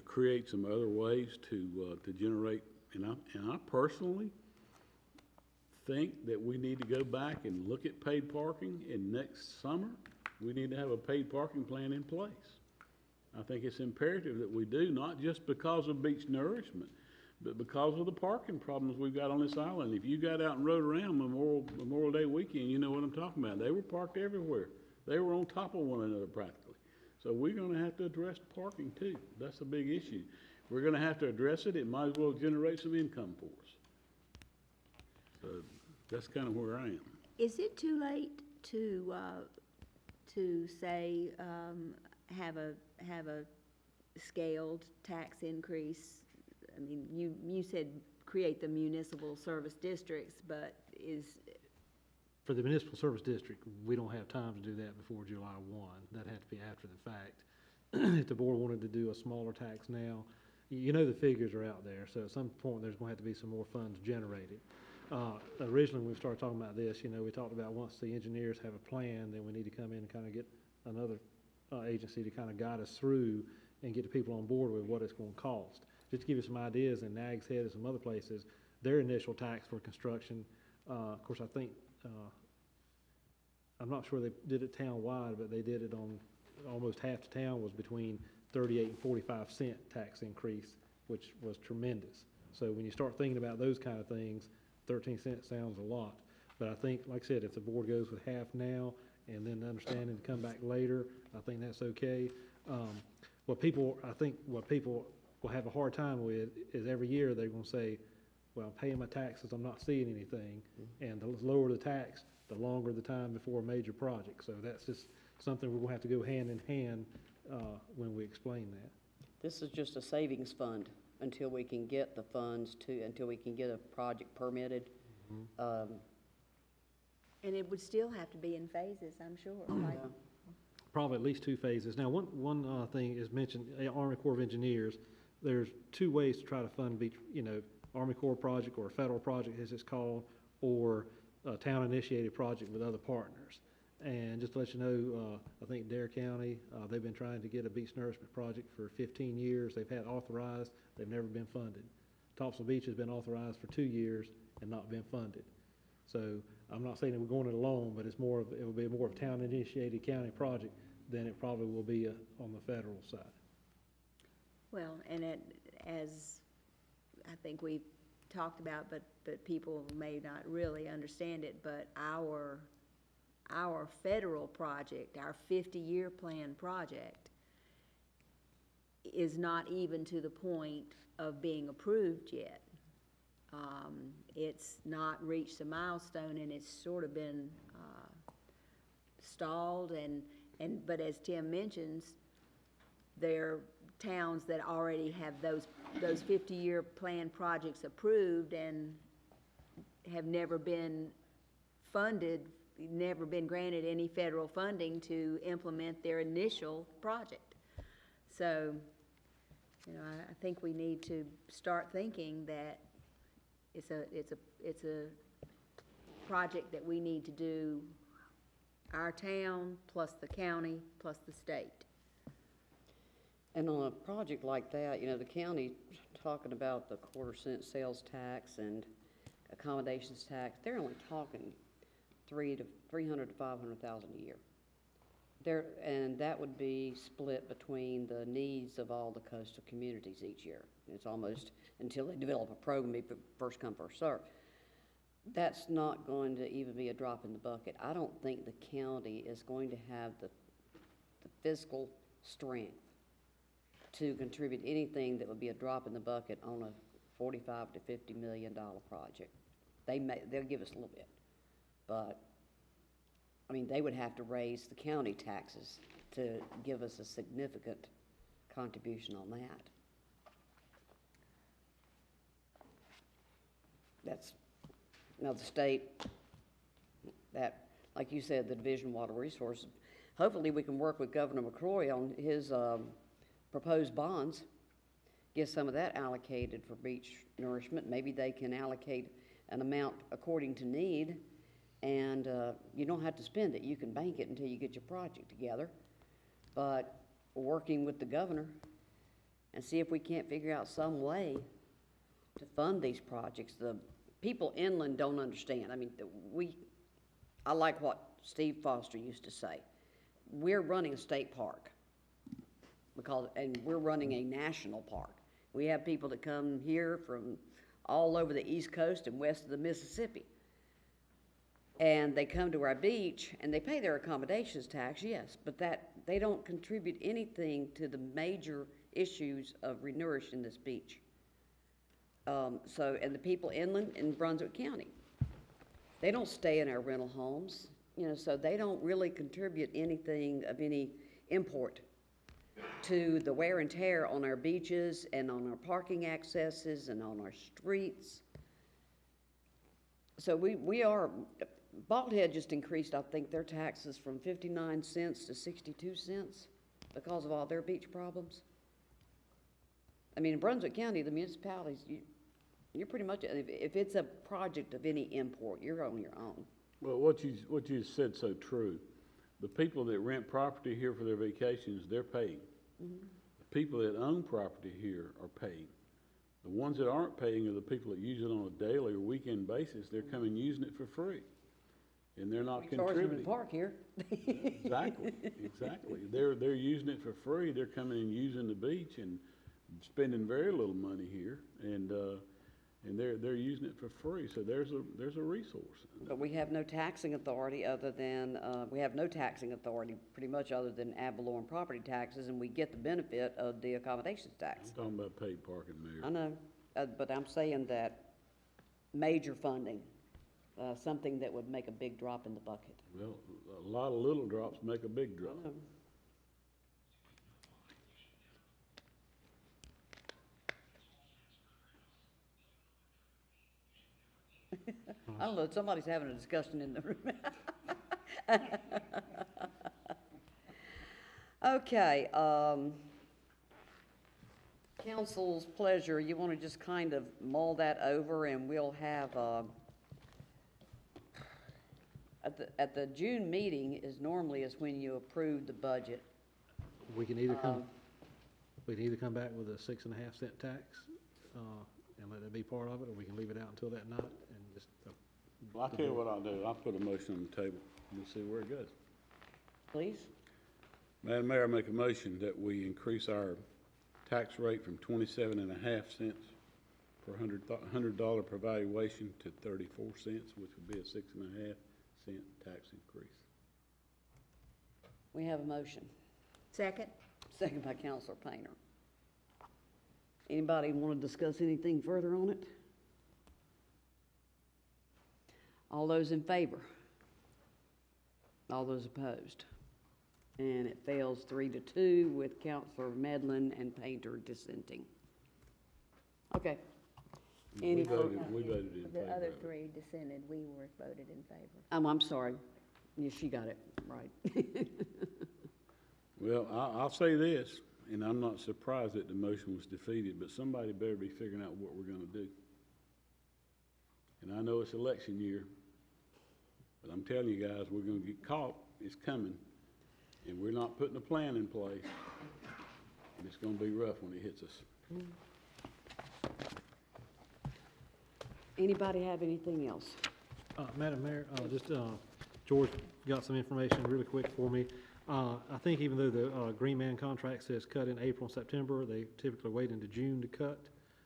create some other ways to generate. And I personally think that we need to go back and look at paid parking, and next summer we need to have a paid parking plan in place. I think it's imperative that we do, not just because of beach nourishment, but because of the parking problems we've got on this island. If you got out and rode around Memorial Day weekend, you know what I'm talking about. They were parked everywhere. They were on top of one another practically. So we're going to have to address parking too. That's a big issue. We're going to have to address it. It might as well generate some income for us. So that's kind of where I am. Is it too late to say, have a scaled tax increase I mean, you said create the municipal service districts, but For the municipal service district, we don't have time to do that before July 1. That'd have to be after the fact. If the board wanted to do a smaller tax now, you know the figures are out there, so at some point, there's gonna have to be some more funds generated. Originally, when we started talking about this, we talked about once the engineers have a plan, then we need to come in and kind of get another agency to kind of guide us through and get the people on board with what it's gonna cost. Just to give you some ideas, in Nags Head and some other places, their initial tax for construction, of course, I think, I'm not sure they did it town-wide, but they did it on, almost half the town was between 38 and 45 cent tax increase, which was tremendous. So when you start thinking about those kind of things, 13 cents sounds a lot. But I think, like I said, if the board goes with half now and then understanding to come back later, I think that's okay. What people will have a hard time with is every year they're gonna say, well, I'm paying my taxes, I'm not seeing anything. And the lower the tax, the longer the time before a major project. So that's just something we're gonna have to go hand in hand when we explain that. This is just a savings fund until we can get the funds until we can get a project permitted. and it would still have to be in phases, I'm sure. Like, Probably at least 2 phases. Now, one thing is mentioned, Army Corps of Engineers, there's 2 ways to try to fund each, Army Corps project or a federal project as it's called, or a town-initiated project with other partners. And just to let you know, I think Dare County, they've been trying to get a beach nourishment project for 15 years. They've had authorized, they've never been funded. Topsail Beach has been authorized for 2 years and not been funded. So I'm not saying that we're going it alone, but it will be more of a town-initiated county project than it probably will be on the federal side. well, and as I think we've talked about, but people may not really understand it, but our federal project, our 50-year plan project, is not even to the point of being approved yet. It's not reached a milestone, and it's sort of been stalled, but as Tim mentions, there are towns that already have those 50-year plan projects approved and have never been funded, never been granted any federal funding to implement their initial project. So, I think we need to start thinking that it's a project that we need to do, our town plus the county plus the state. And on a project like that, the county talking about the 1/4 cent sales tax and accommodations tax, they're only talking $300,000 to $500,000 a year. And that would be split between the needs of all the coastal communities each year. It's almost, until they develop a program, be first come, first serve. That's not going to even be a drop in the bucket. I don't think the county is going to have the fiscal strength to contribute anything that would be a drop in the bucket on a $45 to $50 million project. They'll give us a little bit, but they would have to raise the county taxes to give us a significant contribution on that. Now the state, that, like you said, the Division of Water Resources, hopefully we can work with Governor McCrory on his proposed bonds, get some of that allocated for beach nourishment. Maybe they can allocate an amount according to need, and you don't have to spend it. You can bank it until you get your project together. But working with the governor and see if we can't figure out some way to fund these projects. The people inland don't understand. I like what Steve Foster used to say. We're running a state park, and we're running a national park. We have people that come here from all over the East Coast and west of the Mississippi. And they come to our beach, and they pay their accommodations tax, yes, but they don't contribute anything to the major issues of renourishing this beach. And the people inland in Brunswick County, they don't stay in our rental homes, so they don't really contribute anything of any import to the wear and tear on our beaches and on our parking accesses and on our streets. So we are, Bald Head just increased, I think, their taxes from 59 cents to 62 cents because of all their beach problems. I mean, in Brunswick County, the municipalities, you're pretty much, if it's a project of any import, you're on your own. Well, what you said so true. The people that rent property here for their vacations, they're paying. The people that own property here are paying. The ones that aren't paying are the people that use it on a daily or weekend basis. They're coming using it for free, and they're not We charge them contributing. to park here. Exactly, exactly. They're using it for free. They're coming and using the beach and spending very little money here, and they're using it for free. So there's a resource. But we have no taxing authority other than, pretty much other than ad valorem property taxes, and we get the benefit of the accommodations tax. I'm talking about paid parking, Mayor. I know, but I'm saying that major funding, something that would make a big drop in the bucket. Well, a lot of little drops make a big drop. I know. I don't know, somebody's having a discussion in the room. Okay, council's pleasure, you want to just kind of mull that over and we'll have, at the June meeting is when you approve the budget. We can either come back with a 6.5 cent tax, and let that be part of it, or we can leave it out until that night and just. Well, I'll tell you what I'll do. I'll put a motion on the table and we'll see where it goes. Please? Madam Mayor, I make a motion that we increase our tax rate from 27.5 cents per $100 per valuation to 34 cents, which would be a 6.5 cent tax increase. We have a motion. Second? Second by Councilor Painter. Anybody want to discuss anything further on it? All those in favor? All those opposed? And it fails 3-2 with Councilor Medlin and Painter dissenting. Okay. We voted in favor. The other of it. three dissented, we were voted in favor. I'm sorry. Yes, she got it right. Well, I'll say this, and I'm not surprised that the motion was defeated, but somebody better be figuring out what we're gonna do. And I know it's election year, but I'm telling you guys, we're gonna get caught. It's coming, and we're not putting a plan in place, and it's gonna be rough when it hits us. Anybody have anything else? Madam Mayor, George got some information really quick for me. I think even though the Green Man contract says cut in April and September, they typically wait into June to cut.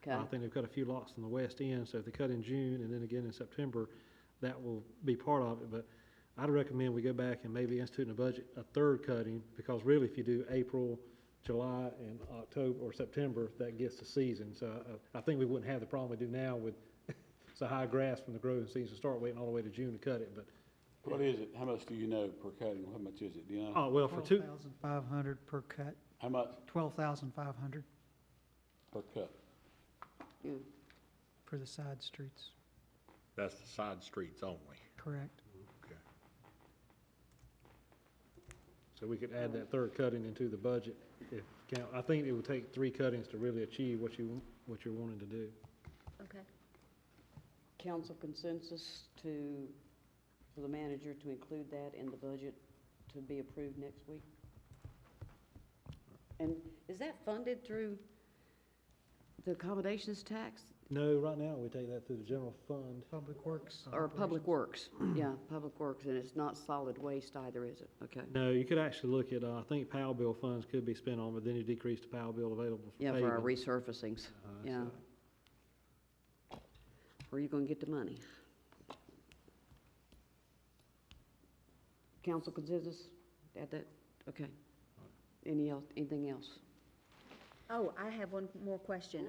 Okay. I think they've cut a few lots in the west end, so if they cut in June and then again in September, that will be part of it. But I'd recommend we go back and maybe institute in the budget a third cutting, because really if you do April, July, and October or September, that gets the season. So I think we wouldn't have the problem we do now with it's a high grass from the growing season, start waiting all the way to June to cut it. But What is it? How much do you know per cutting? How much is it? Do you know? oh well, for two. 12,500 per cut, How much 12,500 per cut? Yeah. for the side streets, That's the side streets only. correct? Okay. So we could add that third cutting into the budget. I think it would take 3 cuttings to really achieve what you're wanting to do. Okay. Council consensus for the manager to include that in the budget to be approved next week? And is that funded through the accommodations tax No, right now we take that through the general fund. Public Works. or Public Works? Yeah, Public Works, and it's not solid waste either, is it? Okay. No, you could actually look at, I think POW bill funds could be spent on, but then you decrease the POW bill available for Yeah, paving. for our resurfacings, yeah. so- Where are you gonna get the money? Council consensus, add that, okay. Anything else? Oh, I have one more question.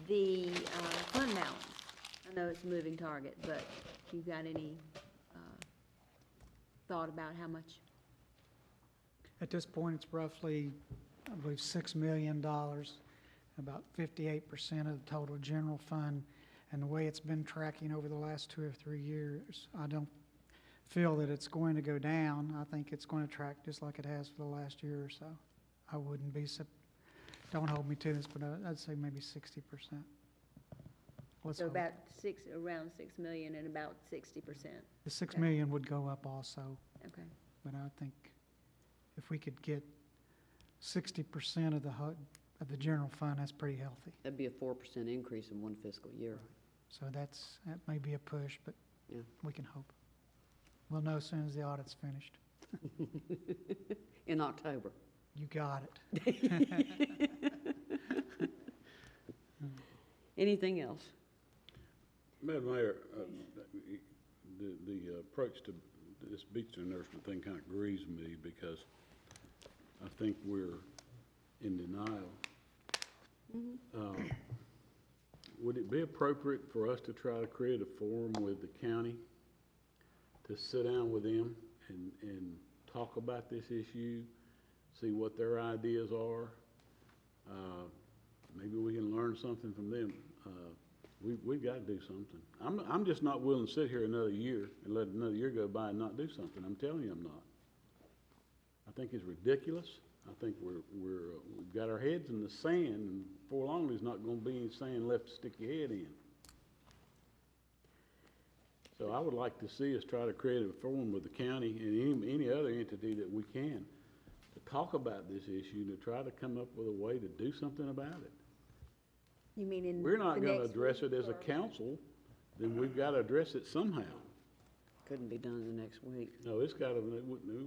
The fund balance, I know it's a moving target, but you got any thought about how much? At this point, it's roughly, I believe, $6 million, about 58% of the total general fund. And the way it's been tracking over the last 2 or 3 years, I don't feel that it's going to go down. I think it's going to track just like it has for the last year or so. I wouldn't be, don't hold me to this, but I'd say maybe 60%. Let's So hope. about around 6 million and about 60%. The 6 okay. million would go up also, Okay. but I think if we could get 60% of the general fund, that's pretty healthy. That'd be a 4% increase in one fiscal year. So that may be a push, but Yeah. we can hope. We'll know as soon as the audit's finished. In October. You got it. Anything else? Madam Mayor, the approach to this beach nourishment thing kind of grieves me because I think we're in denial. Would it be appropriate for us to try to create a forum with the county to sit down with them and talk about this issue, see what their ideas are? Maybe we can learn something from them. We've got to do something. I'm just not willing to sit here another year and let another year go by and not do something. I'm telling you I'm not. I think it's ridiculous. I think we've got our heads in the sand, and before long there's not going to be any sand left to stick your head in. So I would like to see us try to create a forum with the county and any other entity that we can to talk about this issue and to try to come up with a way to do something about it. You mean in We're not the going to next address week it as a or- council, then we've got to address it somehow. Couldn't be done in the next week. No, it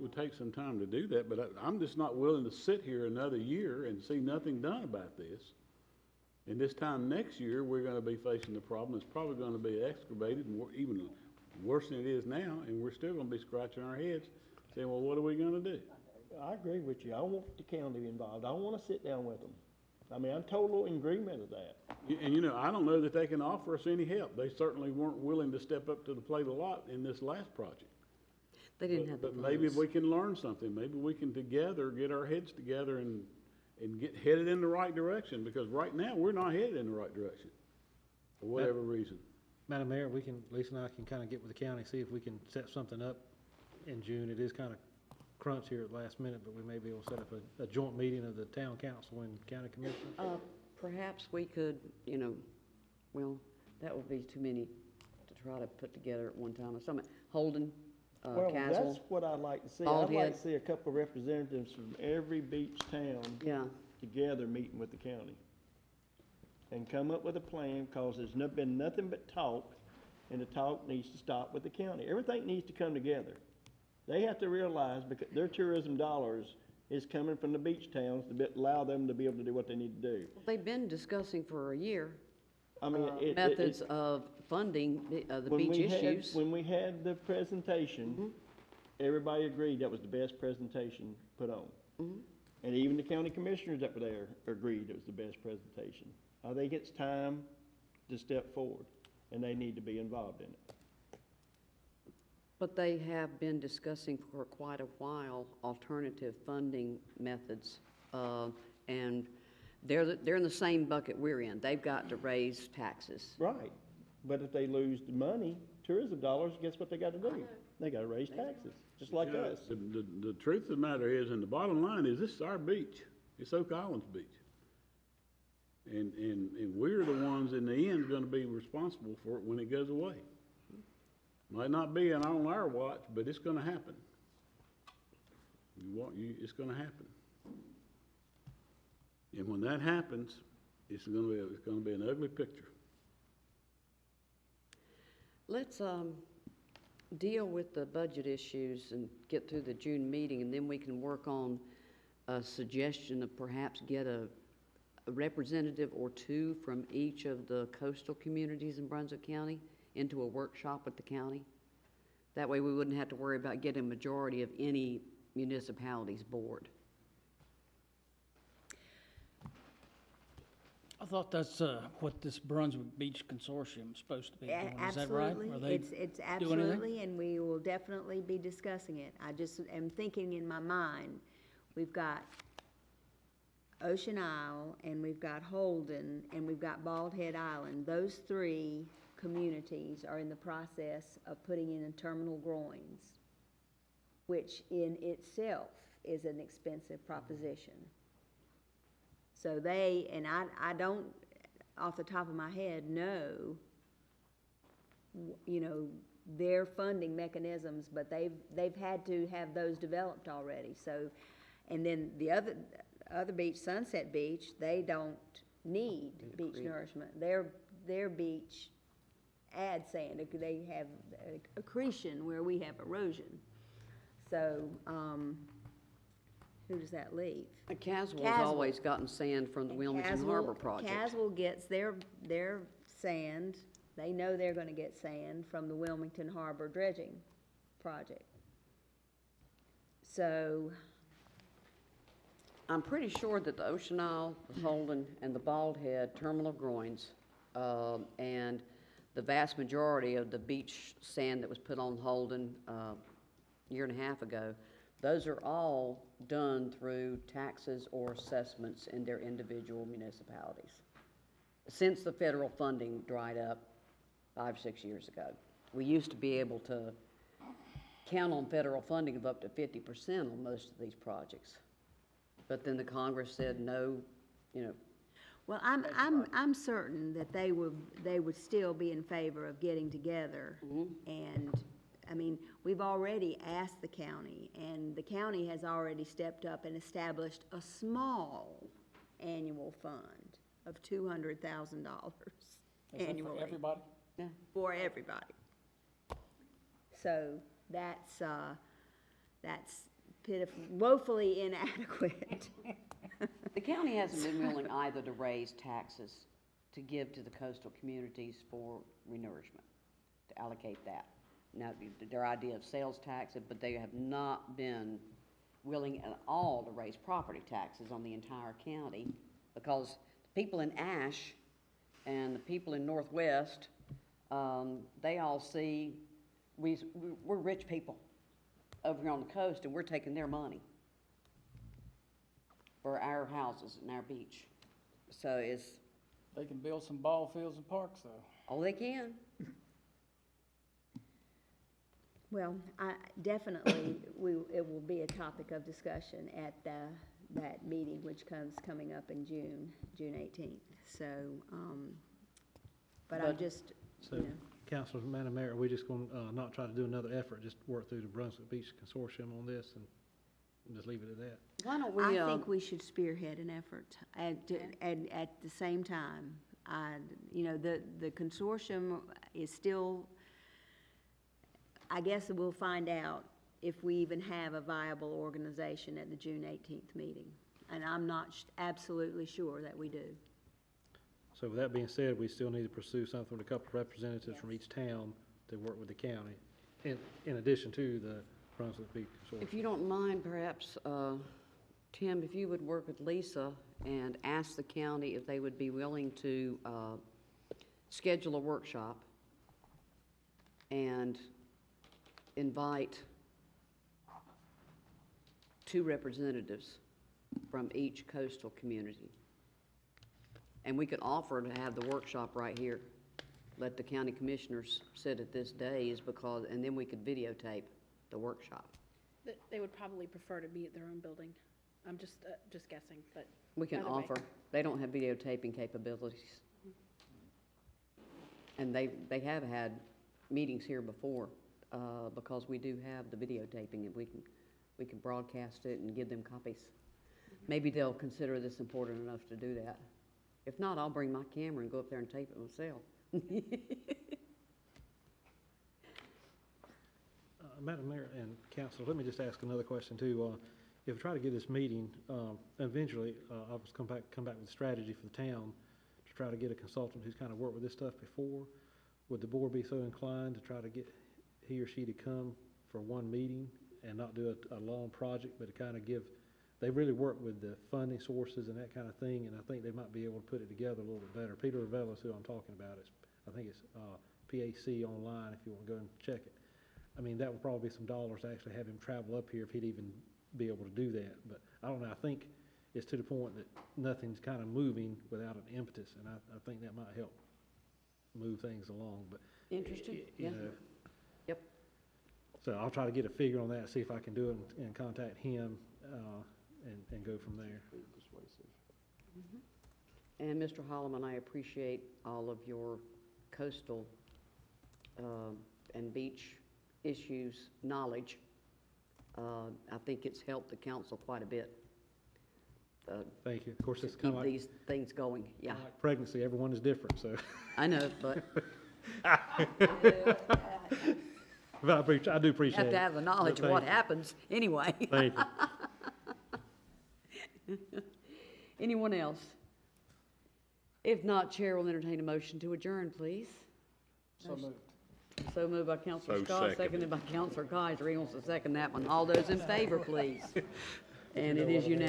would take some time to do that, but I'm just not willing to sit here another year and see nothing done about this. And this time next year, we're going to be facing the problem. It's probably going to be excavated and even worse than it is now, and we're still going to be scratching our heads saying, well, what are we going to do? I agree with you. I want the county involved. I want to sit down with them. I mean, I'm total in agreement of that. And I don't know that they can offer us any help. They certainly weren't willing to step up to the plate a lot in this last project. They didn't have the But maybe if funds. we can learn something, maybe we can together get our heads together and get headed in the right direction, because right now, we're not headed in the right direction, for whatever reason. Madam Mayor, Lisa and I can kind of get with the county, see if we can set something up in June. It is kind of crunch here at the last minute, but we may be able to set up a joint meeting of the town council and county commissioners. Perhaps we could, well, that would be too many to try to put together at one time or something. Holden, Well, Castle. that's what I'd like to see. Bald I'd like Head. to see a couple of representatives from every beach town Yeah, together meeting with the county and come up with a plan, because there's been nothing but talk, and the talk needs to stop with the county. Everything needs to come together. They have to realize, because their tourism dollars is coming from the beach towns to allow them to be able to do what they need to do. they've been discussing for a year I mean, methods of funding the beach issues. When we had the presentation, everybody agreed that was the best presentation put on. And even the county commissioners that were there agreed it was the best presentation. I think it's time to step forward, and they need to be involved in it. But they have been discussing for quite a while alternative funding methods, and they're in the same bucket we're in. They've got to raise taxes. Right. But if they lose the money, tourism dollars, guess what they got to do? They got to raise taxes, just like us. The truth of the matter is, and the bottom line is, this is our beach. It's Oak Island's beach. And we're the ones in the end going to be responsible for it when it goes away. Might not be on our watch, but it's going to happen. It's going to happen. And when that happens, it's going to be an ugly picture. Let's deal with the budget issues and get through the June meeting, and then we can work on a suggestion of perhaps get a representative or two from each of the coastal communities in Brunswick County into a workshop at the county. That way we wouldn't have to worry about getting a majority of any municipality's board. I thought that's what this Brunswick Beach Consortium is supposed to be doing. Is that right? Absolutely. Are they It's doing anything? absolutely, and we will definitely be discussing it. I just am thinking in my mind, we've got Ocean Isle, and we've got Holden, and we've got Bald Head Island. Those three communities are in the process of putting in terminal groins, which in itself is an expensive proposition. So they, and I don't, off the top of my head, know, you know, their funding mechanisms, but they've had to have those developed already. So, and then the other beach, Sunset Beach, they don't need beach nourishment. Their beach adds sand. They have accretion where we have erosion. So, who does that leave? Caswell's always gotten sand from the Wilmington Harbor project. Caswell gets their sand, they know they're gonna get sand from the Wilmington Harbor dredging project. So, I'm pretty sure that the Ocean Isle, the Holden, and the Bald Head terminal groins, and the vast majority of the beach sand that was put on Holden a year and a half ago, those are all done through taxes or assessments in their individual municipalities. Since the federal funding dried up 5 or 6 years ago, we used to be able to count on federal funding of up to 50% on most of these projects. But then the Congress said no, you know. well, I'm certain that they would still be in favor of getting together. And, I mean, we've already asked the county, and the county has already stepped up and established a small annual fund of $200,000 annually. For everybody? Yeah, for everybody. So that's pitiful, woefully inadequate. The county hasn't been willing either to raise taxes to give to the coastal communities for renourishment, to allocate that. Now, their idea of sales tax, but they have not been willing at all to raise property taxes on the entire county, because the people in Ash and the people in Northwest, they all see we're rich people over here on the coast, and we're taking their money for our houses and our beach. So it's... They can build some ball fields and parks, though. Oh, they can. Well, definitely, it will be a topic of discussion at that meeting, which coming up in June 18th. So, but I'm just, So, Councilor, Madam Mayor, are we just going to not try to do another effort, just work through the Brunswick Beach Consortium on this and just leave it at that? Why don't we... I think we should spearhead an effort, and at the same time, you know, the consortium is still, I guess we'll find out if we even have a viable organization at the June 18th meeting, and I'm not absolutely sure that we do. So with that being said, we still need to pursue something with a couple of representatives from each town to work with the county, in addition to the Brunswick Beach Consortium. If you don't mind, perhaps, Tim, if you would work with Lisa and ask the county if they would be willing to schedule a workshop and invite 2 representatives from each coastal community. And we could offer to have the workshop right here. Let the county commissioners sit at this day, and then we could videotape the workshop. They would probably prefer to be at their own building. I'm just guessing, but. We can either way. offer, they don't have videotaping capabilities. And they have had meetings here before, because we do have the videotaping, and we can broadcast it and give them copies. Maybe they'll consider this important enough to do that. If not, I'll bring my camera and go up there and tape it myself. Madam Mayor and Council, let me just ask another question too. If we try to get this meeting, eventually, I was come back with a strategy for the town to try to get a consultant who's kind of worked with this stuff before. Would the board be so inclined to try to get he or she to come for one meeting and not do a long project, but to kind of give, they really work with the funding sources and that kind of thing, and I think they might be able to put it together a little bit better. Peter Ravello is who I'm talking about. I think it's PAC online if you want to go and check it. I mean, that would probably be some dollars to actually have him travel up here if he'd even be able to do that. But I don't know, I think it's to the point that nothing's kind of moving without an impetus, and I think that might help move things along, but. Interesting, you yeah. know, Yep. So I'll try to get a figure on that, see if I can do it and contact him, and go from there. And Mr. Holloman, I appreciate all of your coastal and beach issues knowledge. I think it's helped the council quite a bit. Thank you. Of course, it's To kind keep of like, these things going, yeah. like pregnancy, everyone is different, so. I know, but But I do you appreciate it. have to have the knowledge of Thank what you. happens anyway. Thank you. Anyone else? If not, Chair will entertain a motion to adjourn, please. So moved. So moved by Counselor So Scott, seconded. seconded by Counselor Kaiser. He wants to second that one. All those in favor, please. And it is unanimous.